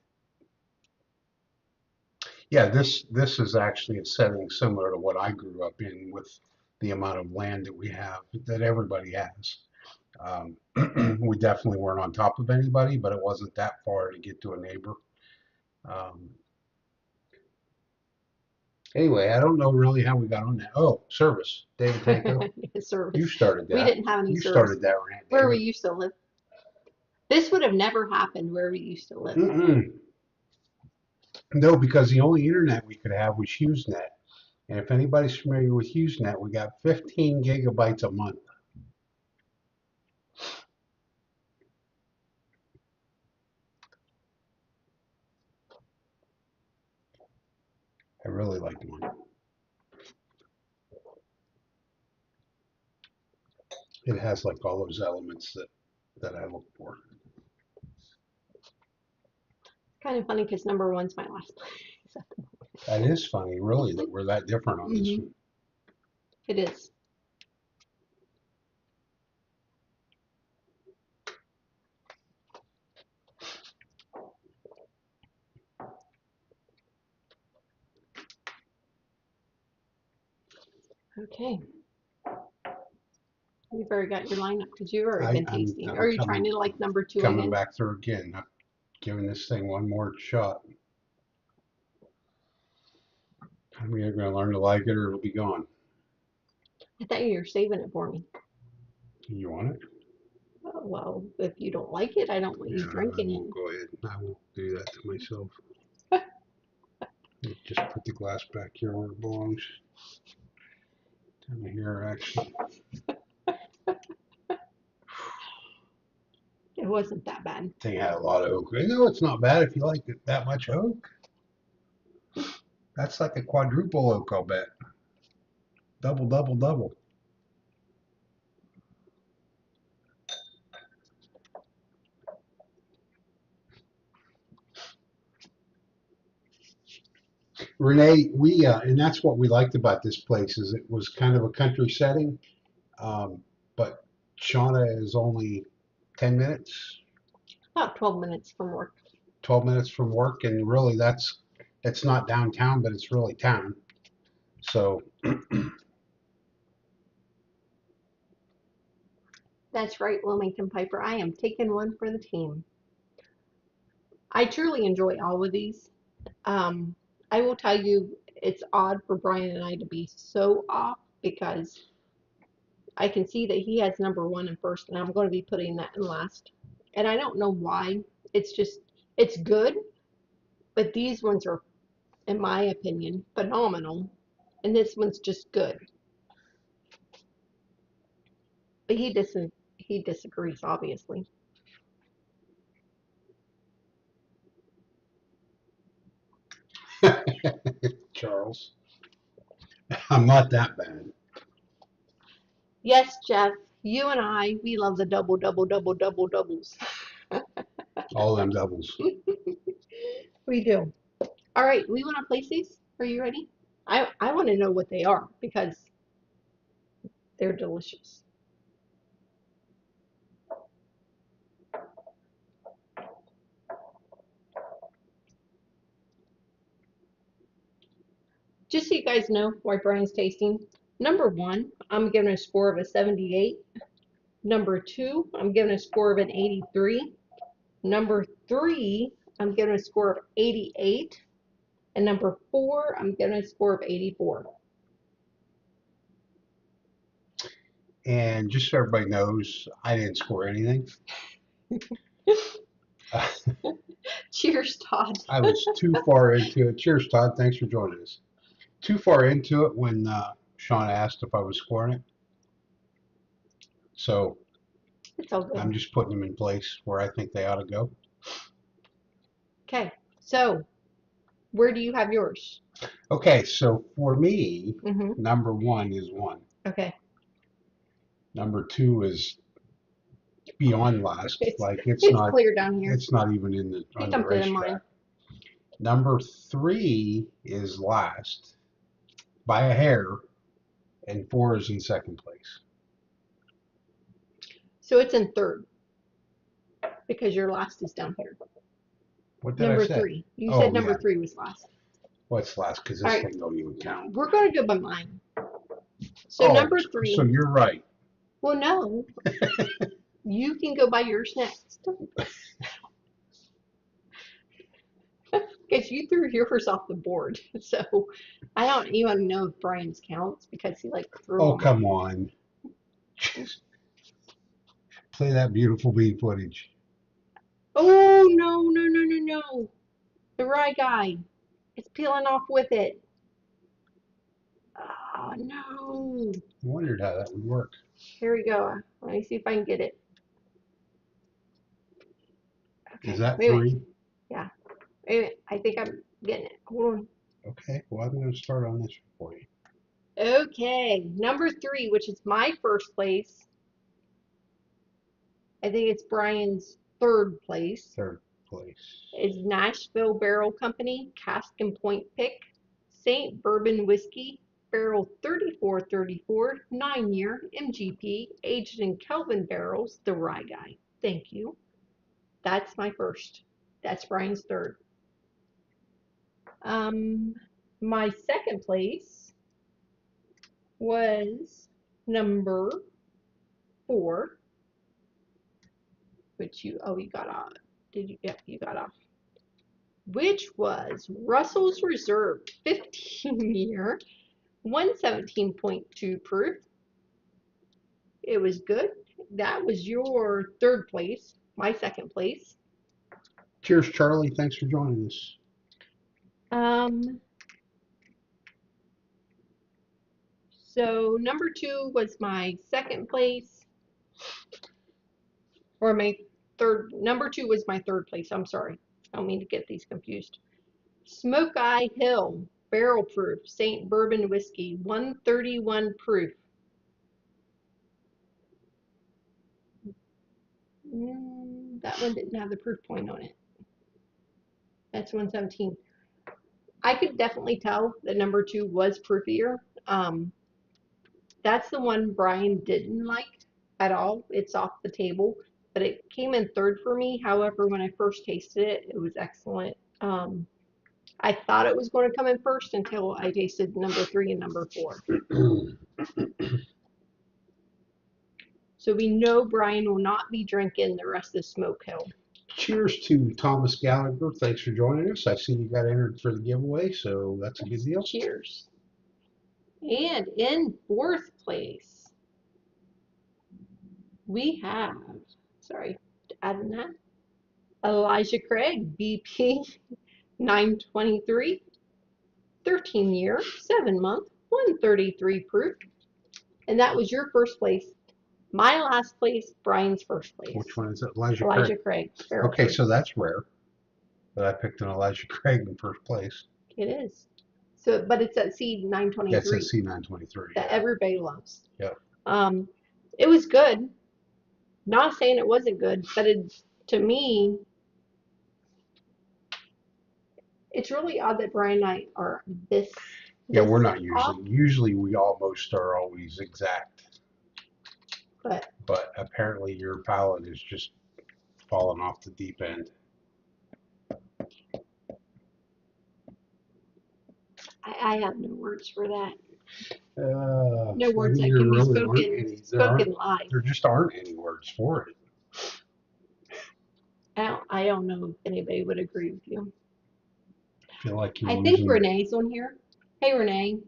Yeah, this is actually a setting similar to what I grew up in with the amount of land that we have, that everybody has. Um, we definitely weren't on top of anybody, but it wasn't that far to get to a neighbor. Um, anyway, I don't know really how we got on that. Oh, service. David Tanko, you Service. started We that. didn't have any You service started that rant, where we David. used to live. This would have never happened where we used to live. Mm-mm. No, because the only internet we could have was HughesNet. And if anybody's familiar with HughesNet, we got 15 gigabytes a month. I really like mine. It has like all those elements that I look for. Kind of funny because number one's my last place. That is funny, really, that we're that different on this Mm-hmm. one. It is. Okay. You've already got your lineup because you've already been tasting. I'm Are you trying to like number two coming again? back through again. I'm giving this thing one more shot. I'm either going to learn to like it or it'll be gone. I thought you were saving it for me. You want it? Oh, well, if you don't like it, I don't want Yeah, you I drinking won't go ahead. I won't do that to myself. Just put the glass back here where it belongs. Down here, actually. it. It wasn't that bad. Thing had a lot of oak. I know it's not bad if you like it that much oak. That's like a quadruple oak, I'll bet. Double, double, double. Renee, and that's what we liked about this place is it was kind of a country setting, but Shauna is only 10 minutes, About 12 minutes from work. 12 minutes from work, and really it's not downtown, but it's really town. So That's right, Wilmington Piper. I am taking one for the team. I truly enjoy all of these. Um, I will tell you, it's odd for Brian and I to be so off because I can see that he has number one and first, and I'm going to be putting that in last. And I don't know why. It's just, it's good, but these ones are, in my opinion, phenomenal. And this one's just good. But he disagrees, obviously. Charles, I'm not that bad. Yes, Jeff, you and I, we love the double, double, double, double, doubles. All them doubles. We do. All right, we want to place these. Are you ready? I want to know what they are because they're delicious. Just so you guys know why Brian's tasting. Number one, I'm giving a score of a 78. Number two, I'm giving a score of an 83. Number three, I'm giving a score of 88. And number four, I'm giving a score of 84. And just so everybody knows, I didn't score anything. Cheers, Todd. I was too far into it. Cheers, Todd. Thanks for joining us. Too far into it when Sean asked if I was scoring it. So It's all good. I'm just putting them in place where I think they ought to go. Okay, so where do you have yours? Okay, so for me, Mm-hmm. number one is one. Okay. Number two is beyond last. It's Like it's clear down here. it's not even in He on the dumped it in mine. racetrack. Number three is last by a hair, and four is in second place. So it's in third because your last is down here. What did I Number say? three. You said Oh number yeah, three was last. what's last? Because All this right. thing don't even count. We're going to go by mine. So Oh, number so three. you're right. Well, no. You can go by yours next. Because you threw yours off the board. So I don't even know if Brian's counts because he like threw Oh them. come on, play that beautiful bean footage. Oh, no, no, no, no, no. The rye guy. It's peeling off with it. Oh, no. I wondered how that would work. Here we go. Let me see if I can get it. Is Okay. that Wait a minute. three? Yeah. Wait a minute. I think I'm getting it. Hold on. Okay, well I'm going to start on this for you. Okay. Number three, which is my first place. I think it's Brian's third place. Third place. Is Nashville Barrel Company Cask and Point Pick St. Bourbon Whiskey Barrel 3434 9-year MGP aged in Kelvin barrels. The Rye Guy. Thank you. That's my first. That's Brian's third. Um, my second place was number four, which you got off. Did you? Yep, you got off. Which was Russell's Reserve 15-year, 117.2 proof. It was good. That was your third place. My second place. Cheers, Charlie. Thanks for joining us. Um, so number two was my second place, or my third. Number two was my third place. I'm sorry. I don't mean to get these confused. Smoke Eye Hill Barrel Proof St. Bourbon Whiskey 131 proof. That one didn't have the proof point on it. That's 117. I could definitely tell that number two was proofier. That's the one Brian didn't like. at all. It's off the table, but it came in third for me. However, when I first tasted it, it was excellent. I thought it was going to come in first until I tasted number 3 and number 4. So we know Bryan will not be drinking the rest of Smoke Hill. Cheers to Thomas Gallagher. Thanks for joining us. I see you got entered for the giveaway, so that's a good deal. Cheers. And in fourth place, we have, sorry, adding that, Elijah Craig, BP 923, 13 year, 7 month, 133 proof. And that was your first place. My last place, Bryan's first place. Which one is it? Elijah Craig. Okay, proof. so that's rare. But I picked an Elijah Craig in first place. It is. So, but it's at C923. Yeah, it's at C923. That everybody loves. Yep. It was good. Not saying it wasn't good, but to me, it's really odd that Bryan and I are this. Yeah, we're not off. Usually we almost are always exact. But apparently your palate is just falling off the deep end. I have no words for that. No words that can really be spoken live. There just aren't any words for it. I don't know if anybody would agree with you. I feel like I think Renee's on here. Hey, Renee.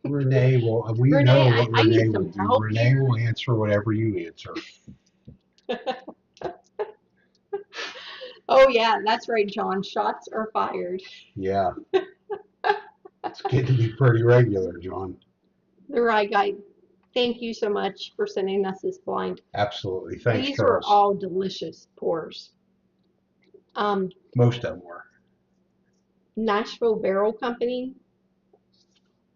Renee will. We Renee, know what I Renee need will some do. help Renee here. will answer whatever you answer. Oh yeah, that's right, John. Shots are fired. Yeah. It's getting to be pretty regular, John. The Rye Guy, thank you so much for sending us this blind. Absolutely. Thanks, These Charles. were all delicious pours. Most of them were. Nashville Barrel Company.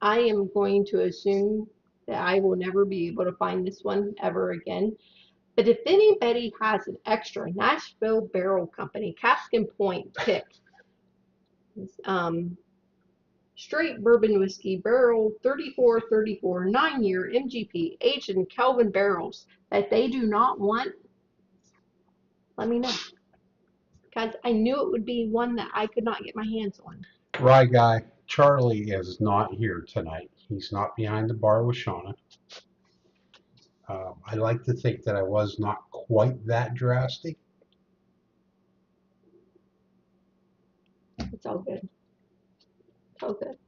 I am going to assume that I will never be able to find this one ever again. But if anybody has an extra Nashville Barrel Company cask and point pick, straight bourbon whiskey barrel 3434 9-year MGP aged in Kelvin barrels that they do not want, let me know. Because I knew it would be one that I could not get my hands on. Rye Guy, Charlie is not here tonight. He's not behind the bar with Shona. I like to think that I was not quite that drastic. It's all good. It's all good.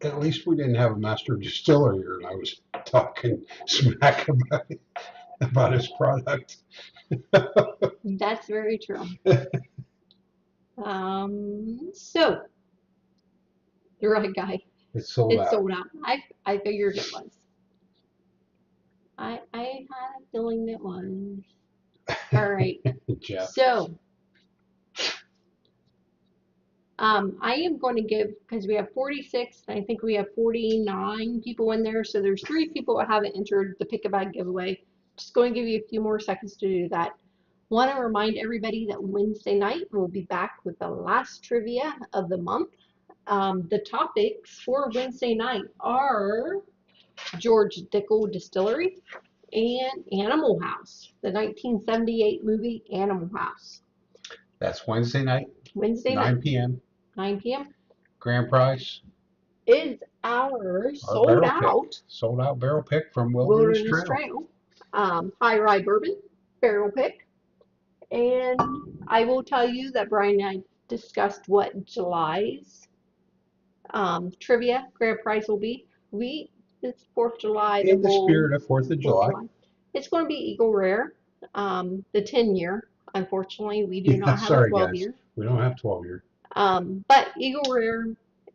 At least we didn't have a master distiller here, and I was talking smack about his product. That's very true. So the Rye Guy. It's sold out. Sold out. I figured it was. I had a feeling it was. All right. Jeff. So I am going to give, because we have 46, and I think we have 49 people in there, so there's 3 people that haven't entered the Pick a Bag giveaway. Just going to give you a few more seconds to do that. Want to remind everybody that Wednesday night we'll be back with the last trivia of the month. The topics for Wednesday night are George Dickel Distillery and Animal House, the 1978 movie Animal House. That's Wednesday night. Wednesday 9 night. p.m. 9 p.m. Grand prize is our sold out barrel pick from Wilderness Trail. High Rye Bourbon barrel pick. And I will tell you that Bryan and I discussed what July's trivia grand prize will be. It's 4th of July. In the spirit of 4th of July. It's going to be Eagle Rare, the 10-year. Unfortunately, we do not have a 12-year. We don't have 12-year. But Eagle Rare,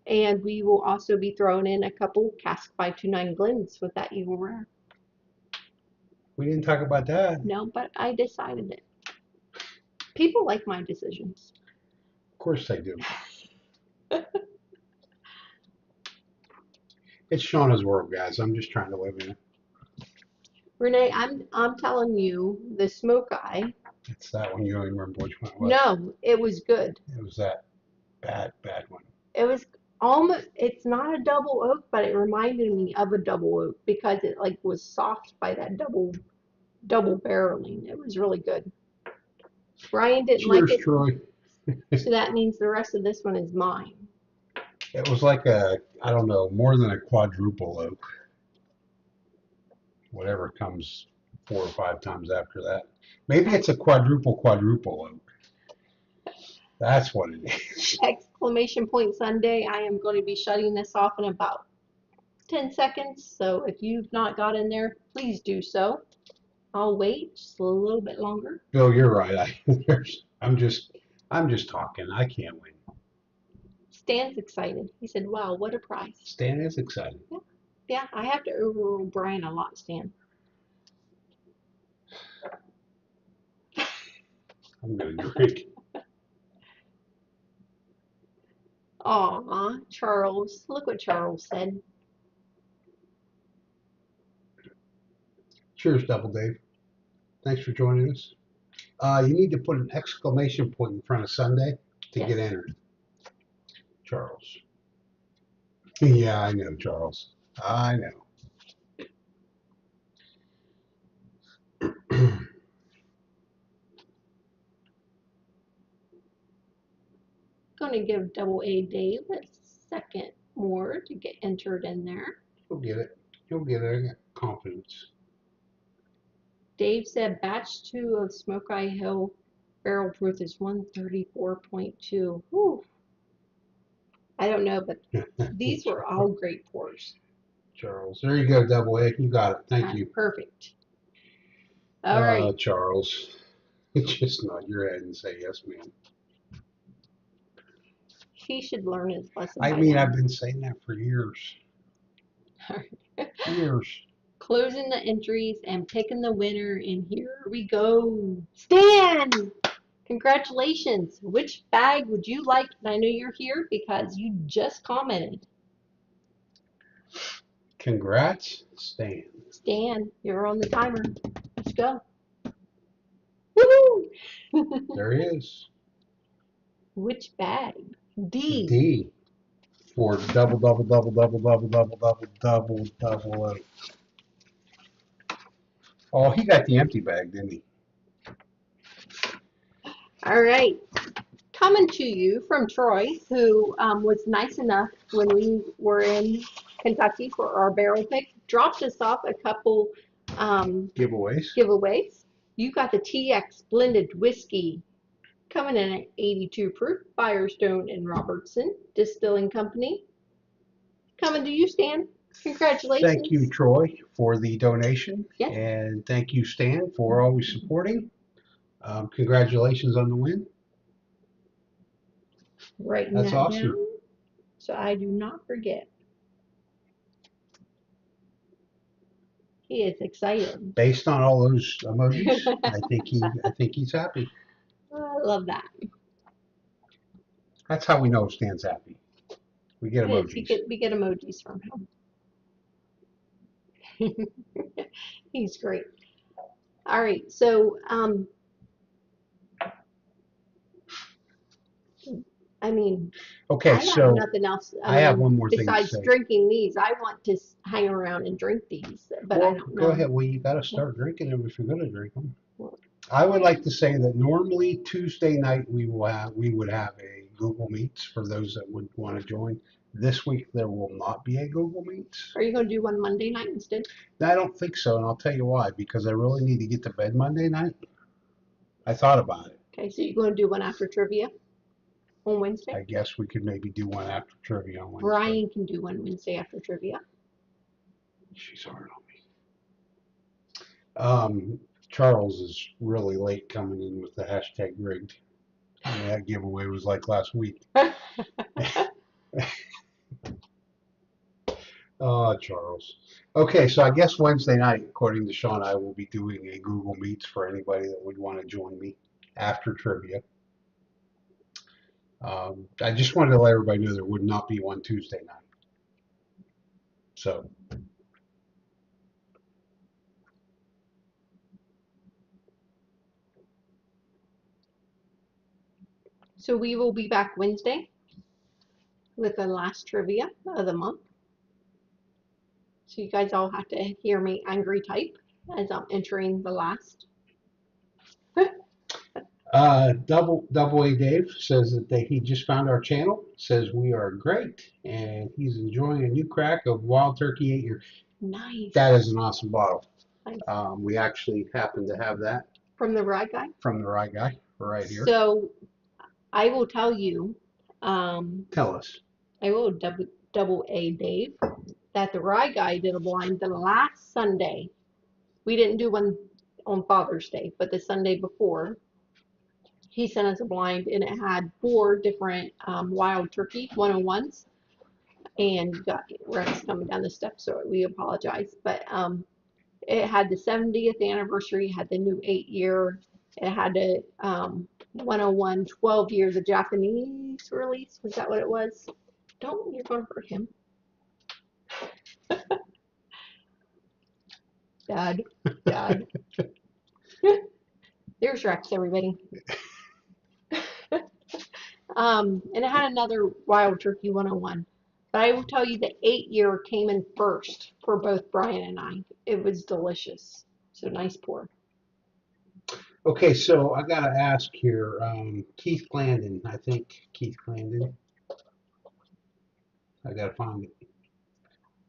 and we will also be throwing in a couple cask 529 Glens with that Eagle Rare. We didn't talk about that. No, but I decided it. People like my decisions. Of course they do. It's Shauna's world, guys. I'm just trying to live in it. Renee, I'm telling you, the Smoke Eye. It's that one. You don't even remember which one it was. No, it was good. It was that bad one. It was. Almost, it's not a double oak, but it reminded me of a double oak because it like was soft by that double barreling. It was really good. Brian didn't like Cheers, it, Troy. so that means the rest of this one is mine. It was like I don't know, more than a quadruple oak. Whatever comes 4 or 5 times after that. Maybe it's a quadruple oak. That's what it is. Exclamation point Sunday. I am going to be shutting this off in about 10 seconds. So if you've not got in there, please do so. I'll wait just a little bit longer. Bill, you're right. I'm just talking. I can't win. Stan's excited. He said, wow, what a prize. Stan is excited. Yeah, yeah, I have to overrule Brian a lot, Stan. I'm gonna drink. Aw, Charles. Look what Charles said. Cheers, Double Dave. Thanks for joining us. You need to put an exclamation point in front of Sunday to get Yes. entered. Charles. Yeah, I know, Charles. I know. Going to give Double A Dave a second more to get entered in there. You'll get it. You'll get it. I got confidence. Dave said batch 2 of Smoke Eye Hill barrel proof is 134.2. Whew. I don't know, but these were all great pours. Charles. There you go, Double A. You got it. Thank you. Perfect. All right. Charles. Just nod your head and say yes, ma'am. He should learn his lesson. I mean, I've been saying that for years. Years. Closing the entries and picking the winner, and here we go. Stan! Congratulations. Which bag would you like? And I know you're here because you just commented. Congrats, Stan. Stan, you're on the timer. Let's go. Woohoo! There he is. Which bag? D. D for double, double, double, double, double, double, double, double, double. Oh, he got the empty bag, didn't he? All right. Coming to you from Troy, who was nice enough when we were in Kentucky for our barrel pick, dropped us off a couple giveaways. You got the TX blended whiskey coming in at 82 proof, Firestone and Robertson Distilling Company. Coming to you, Stan. Congratulations. Thank you, Troy, for the donation. Yes. And thank you, Stan, for always supporting. Congratulations on the win. Writing That's that awesome. down so I do not forget. He is excited. Based on all those emojis, I think he's happy. I love that. That's how we know Stan's happy. We get emojis. We get emojis from him. He's great. All right, so I mean, okay, I so have nothing else. I have one more thing to besides say. drinking these. I want to hang around and drink these, but Well, I don't know. go ahead. Well, you got to start drinking them if you're going to drink them. I would like to say that normally Tuesday night we would have a Google Meets for those that would want to join. This week there will not be a Google Meets. Are you going to do one Monday night instead? I don't think so, and I'll tell you why. Because I really need to get to bed Monday night. I thought about it. Okay, so you're going to do one after trivia on Wednesday? I guess we could maybe do one after trivia on Wednesday. Brian can do one Wednesday after trivia. She's hard on me. Charles is really late coming in with the hashtag rigged. I mean, that giveaway was like last week. Oh, Charles. Okay, so I guess Wednesday night, according to Sean, I will be doing a Google Meets for anybody that would want to join me after trivia. I just wanted to let everybody know there would not be one Tuesday night. So. So we will be back Wednesday. with the last trivia of the month. So you guys all have to hear me angry type as I'm entering the last. Double A Dave says that he just found our channel. Says we are great, and he's enjoying a new crack of Wild Turkey 8 year. Nice. That is an awesome bottle. Nice. We actually happen to have that From the Rye Guy? from the Rye Guy right here. So I will tell you, Tell us. I will double A Dave, that the Rye Guy did a blind the last Sunday. We didn't do one on Father's Day, but the Sunday before, he sent us a blind and it had 4 different Wild Turkey 101s. And you got Rex coming down the steps, so we apologize. But it had the 70th anniversary, had the new 8 year, it had the 101 12 year, the Japanese release. Was that what it was? Don't, you're going to hurt him. Dad. There's Rex, everybody. And it had another Wild Turkey 101. But I will tell you the 8 year came in first for both Bryan and I. It was delicious. So nice pour. Okay, so I gotta ask here, Keith Glandon. I think Keith Glandon. I gotta find it.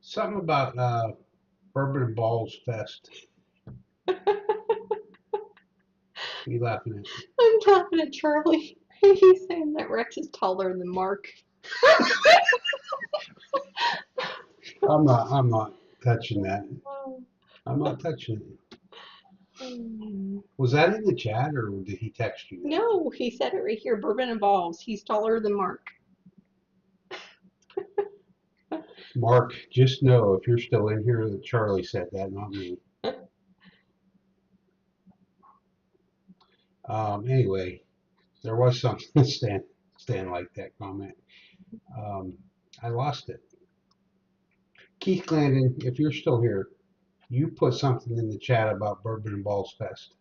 Something about Bourbon and Balls Fest. What are you laughing at? I'm laughing at Charlie. He's saying that Rex is taller than Mark. I'm not touching that. I'm not touching it. Was that in the chat or did he text you that? No, he said it right here. Bourbon and Balls. He's taller than Mark. Mark, just know if you're still in here that Charlie said that, not me. Anyway, there was something Stan liked that comment. I lost it. Keith Glandon, if you're still here, you put something in the chat about Bourbon and Balls Fest.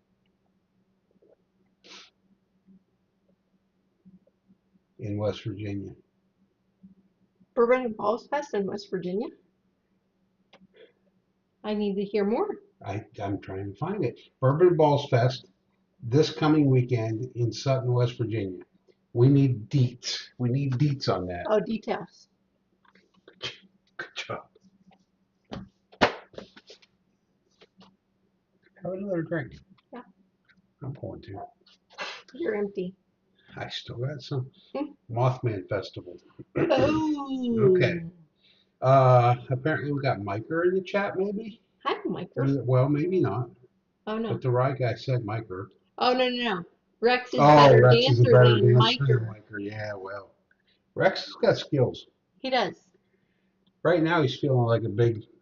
In West Virginia. Bourbon and Balls Fest in West Virginia? I need to hear more. I'm trying to find it. Bourbon and Balls Fest this coming weekend in Sutton, West Virginia. We need deets. We need deets on that. Oh, details. Good job. Have another drink. Yeah. I'm going to. You're empty. I still got some. Mothman Festival. Oh. Okay. Apparently we got Miker in the chat, maybe? Hi, Miker. Well, maybe not. Oh, no. But the right guy said Miker. Oh, no. Rex is better dancer than Miker. Yeah, well. Rex has got skills. He does. Right now he's feeling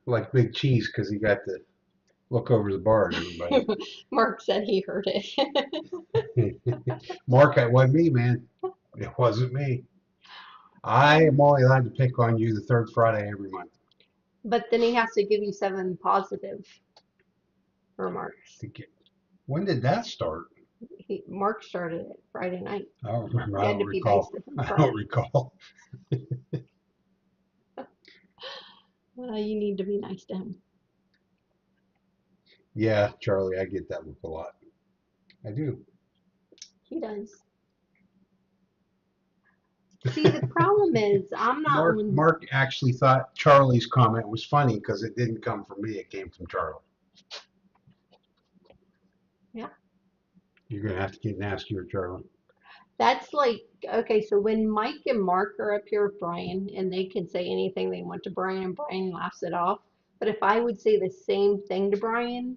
like big cheese because he got to look over the bar at everybody. Mark said he heard it. Mark, it wasn't me, man. It wasn't me. I am only allowed to pick on you the third Friday every month. But then he has to give you 7 positive remarks. When did that start? Mark started it Friday night. I don't remember. I don't recall. I don't recall. You need to be nice to him. Yeah, Charlie, I get that look a lot. I do. He does. See, the problem is, I'm not. Mark actually thought Charlie's comment was funny because it didn't come from me; it came from Charlie. Yeah. You're gonna have to get nastier, Charlie. That's like, okay, so when Mike and Mark are up here with Bryan, and they can say anything they want to Bryan, and Bryan laughs it off. But if I would say the same thing to Bryan,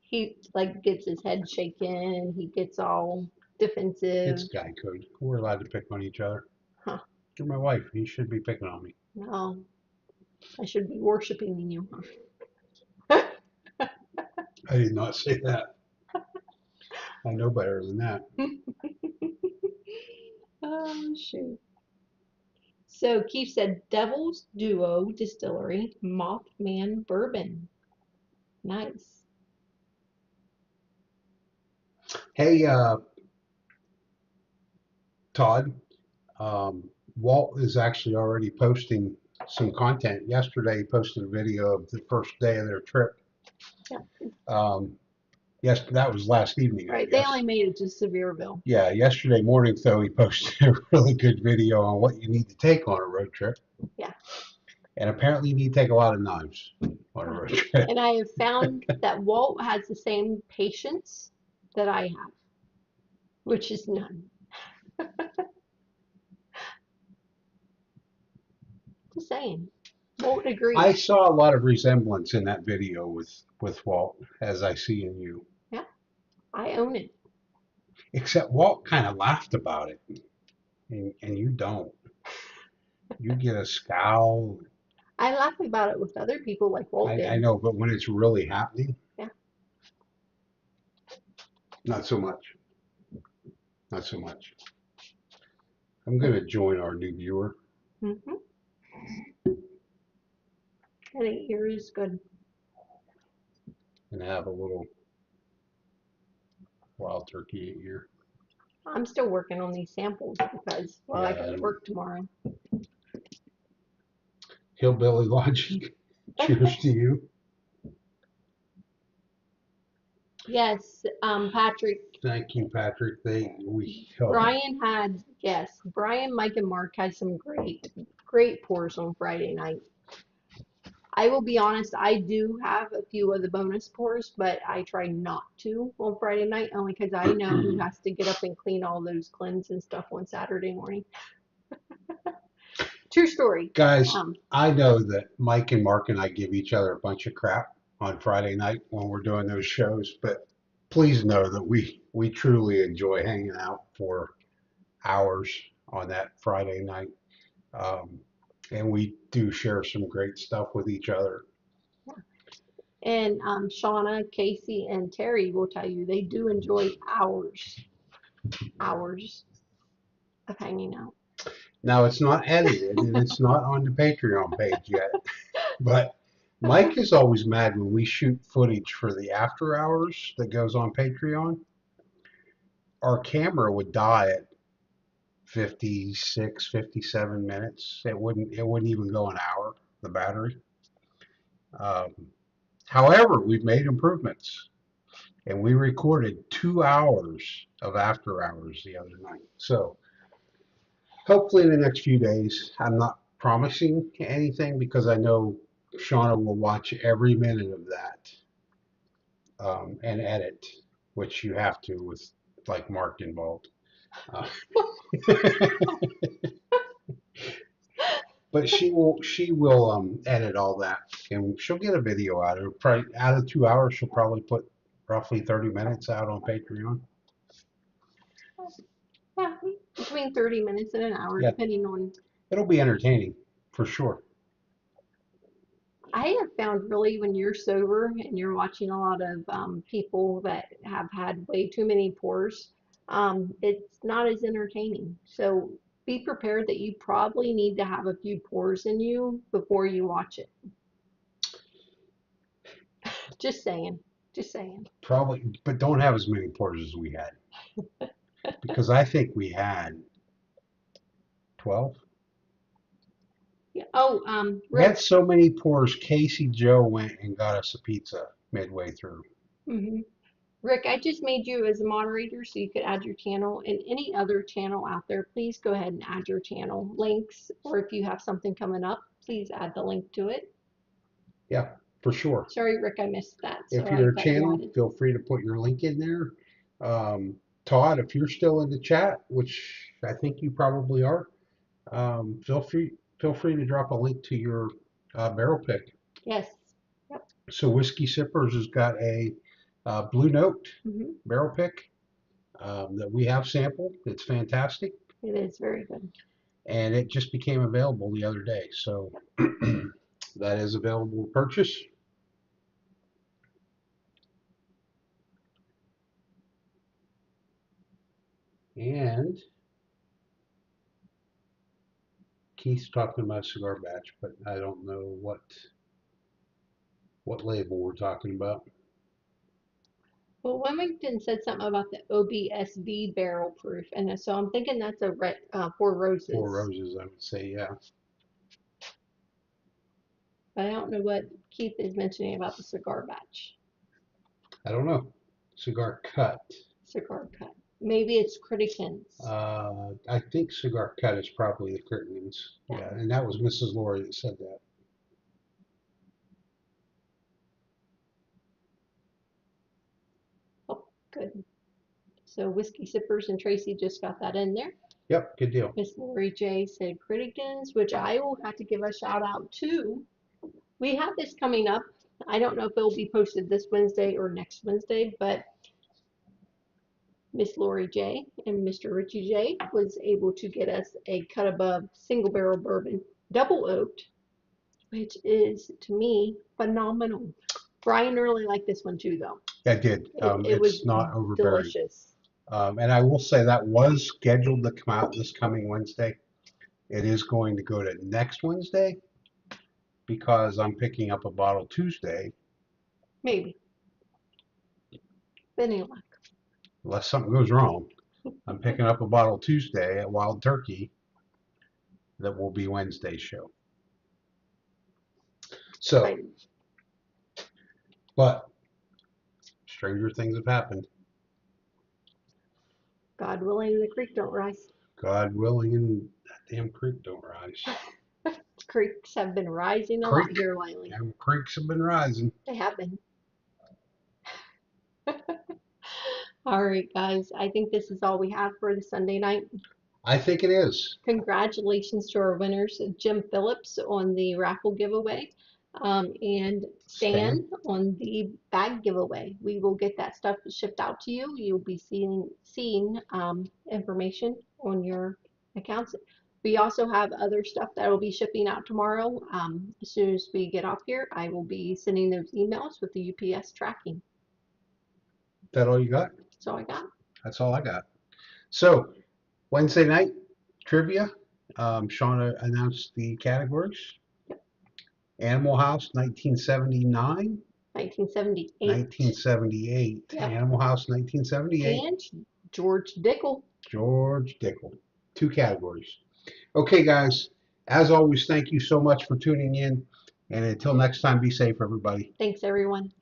he like gets his head shaken and he gets all defensive. It's guy code. We're allowed to pick on each other. Huh. You're my wife. You should be picking on me. No, I should be worshiping you. Huh? I did not say that. I know better than that. Oh, shoot. So Keith said Devil's Duo Distillery Mothman Bourbon. Nice. Hey, Todd, Walt is actually already posting some content. Yesterday, he posted a video of the first day of their trip. Yeah. Yes, that was last evening, I Right. They guess. only made it to Sevierville. Yeah, yesterday morning, though, he posted a really good video on what you need to take on a road trip. Yeah. And apparently, you need to take a lot of knives on a road trip. And I have found that Walt has the same patience that I have, which is none. Just saying. Walt I agrees. saw a lot of resemblance in that video with Walt, as I see in you. Yeah, I own it. Except Walt kind of laughed about it, and you don't. You get a scowl. I laugh about it with other people like Walt I did. know, but when it's really happening, Yeah. not so much. Not so much. I'm going to join our new viewer Mm-hmm. I think yours is good. and have a little wild turkey here. I'm still working on these samples because, well, I Yeah, got to work tomorrow. hillbilly logic. Cheers to you. Yes, Patrick, Thank you, Patrick. Brian had, yes, Brian, Mike, and Mark had some great pours on Friday night. I will be honest, I do have a few of the bonus pours, but I try not to on Friday night only because I know who has to get up and clean all those cleanses and stuff on Saturday morning. True story. Guys, Um, I know that Mike and Mark and I give each other a bunch of crap on Friday night when we're doing those shows, but please know that we truly enjoy hanging out for hours on that Friday night. Um, and we do share some great stuff with each other. and Shauna, Casey, and Terry will tell you they do enjoy hours of hanging out. Now, it's not edited and it's not on the Patreon page yet, but Mike is always mad when we shoot footage for the after hours that goes on Patreon. Our camera would die at 56, 57 minutes. It wouldn't even go an hour, the battery. Um, However, we've made improvements and we recorded 2 hours of after hours the other night. So hopefully in the next few days, I'm not promising anything because I know Shauna will watch every minute of that and edit, which you have to with like Mark involved. Uh, but she will edit all that and she'll get a video out of it. Probably out of 2 hours, she'll probably put roughly 30 minutes out on Patreon. Yeah, between 30 minutes and an hour, Yeah, depending on. it'll be entertaining for sure. I have found really when you're sober and you're watching a lot of people that have had way too many pours, it's not as entertaining. So be prepared that you probably need to have a few pours in you before you watch it. Just saying. Just saying. Probably, but don't have as many pours as we had because I think we had 12. Yeah. Oh, We had Rick. so many pours. Casey Joe went and got us a pizza midway through. hmm Rick, I just made you as a moderator so you could add your channel and any other channel out there. Please go ahead and add your channel links, or if you have something coming up, please add the link to it. Yeah, for sure. Sorry, Rick, I missed that, If so I you're a got you channel, added. feel free to put your link in there. Todd, if you're still in the chat, which I think you probably are, feel free to drop a link to your barrel pick. Yes. Yep. So Whiskey Sippers has got a Blue Note hmm barrel pick that we have sampled. It's fantastic, It is very good. and it just became available the other day. So that is available to purchase. And Keith's talking about a cigar batch, but I don't know what label we're talking about. Well, Wilmington said something about the OBSV barrel proof, and so I'm thinking that's a red, Four Four Roses. Roses, I would say, yeah. But I don't know what Keith is mentioning about the cigar batch, I don't know. Cigar Cut. cigar cut. Maybe it's Criticans. I think Cigar Cut is probably the Curtains. Yeah. Yeah, and that was Mrs. Lori that said that. Oh, good. So Whiskey Sippers and Tracy just got that in there. Yep, good deal. Miss Lori J said Criticans, which I will have to give a shout out to. We have this coming up. I don't know if it'll be posted this Wednesday or next Wednesday, but Miss Lori J and Mr. Richie J was able to get us a cut above single barrel bourbon, double oaked, which is to me phenomenal. Brian really liked this one too, though. I did. It was It's not overbearing. delicious. And I will say that was scheduled to come out this coming Wednesday. It is going to go to next Wednesday because I'm picking up a bottle Tuesday, Maybe. Any luck. unless something goes wrong. I'm picking up a bottle Tuesday at Wild Turkey that will be Wednesday's show. So, Right. but stranger things have happened. God willing, the creek don't rise. God willing, and that damn creek don't rise. Creeks have been rising a lot here lately. Them creeks have been rising. They have been. All right, guys. I think this is all we have for the Sunday night. I think it is. Congratulations to our winners, Jim Phillips on the raffle giveaway, and Stan on the bag giveaway. We will get that stuff shipped out to you. You'll be seeing information on your accounts. We also have other stuff that will be shipping out tomorrow. As soon as we get off here, I will be sending those emails with the UPS tracking. That all you got? That's all I got. That's all I got. So Wednesday night trivia. Shauna announced the categories. Yep. Animal House, 1979. 1978. 1978. Yep. Animal House, 1978. And George Dickel. George Dickel. 2 categories. Okay, guys. As always, thank you so much for tuning in. And until next time, be safe, everybody. Thanks, everyone.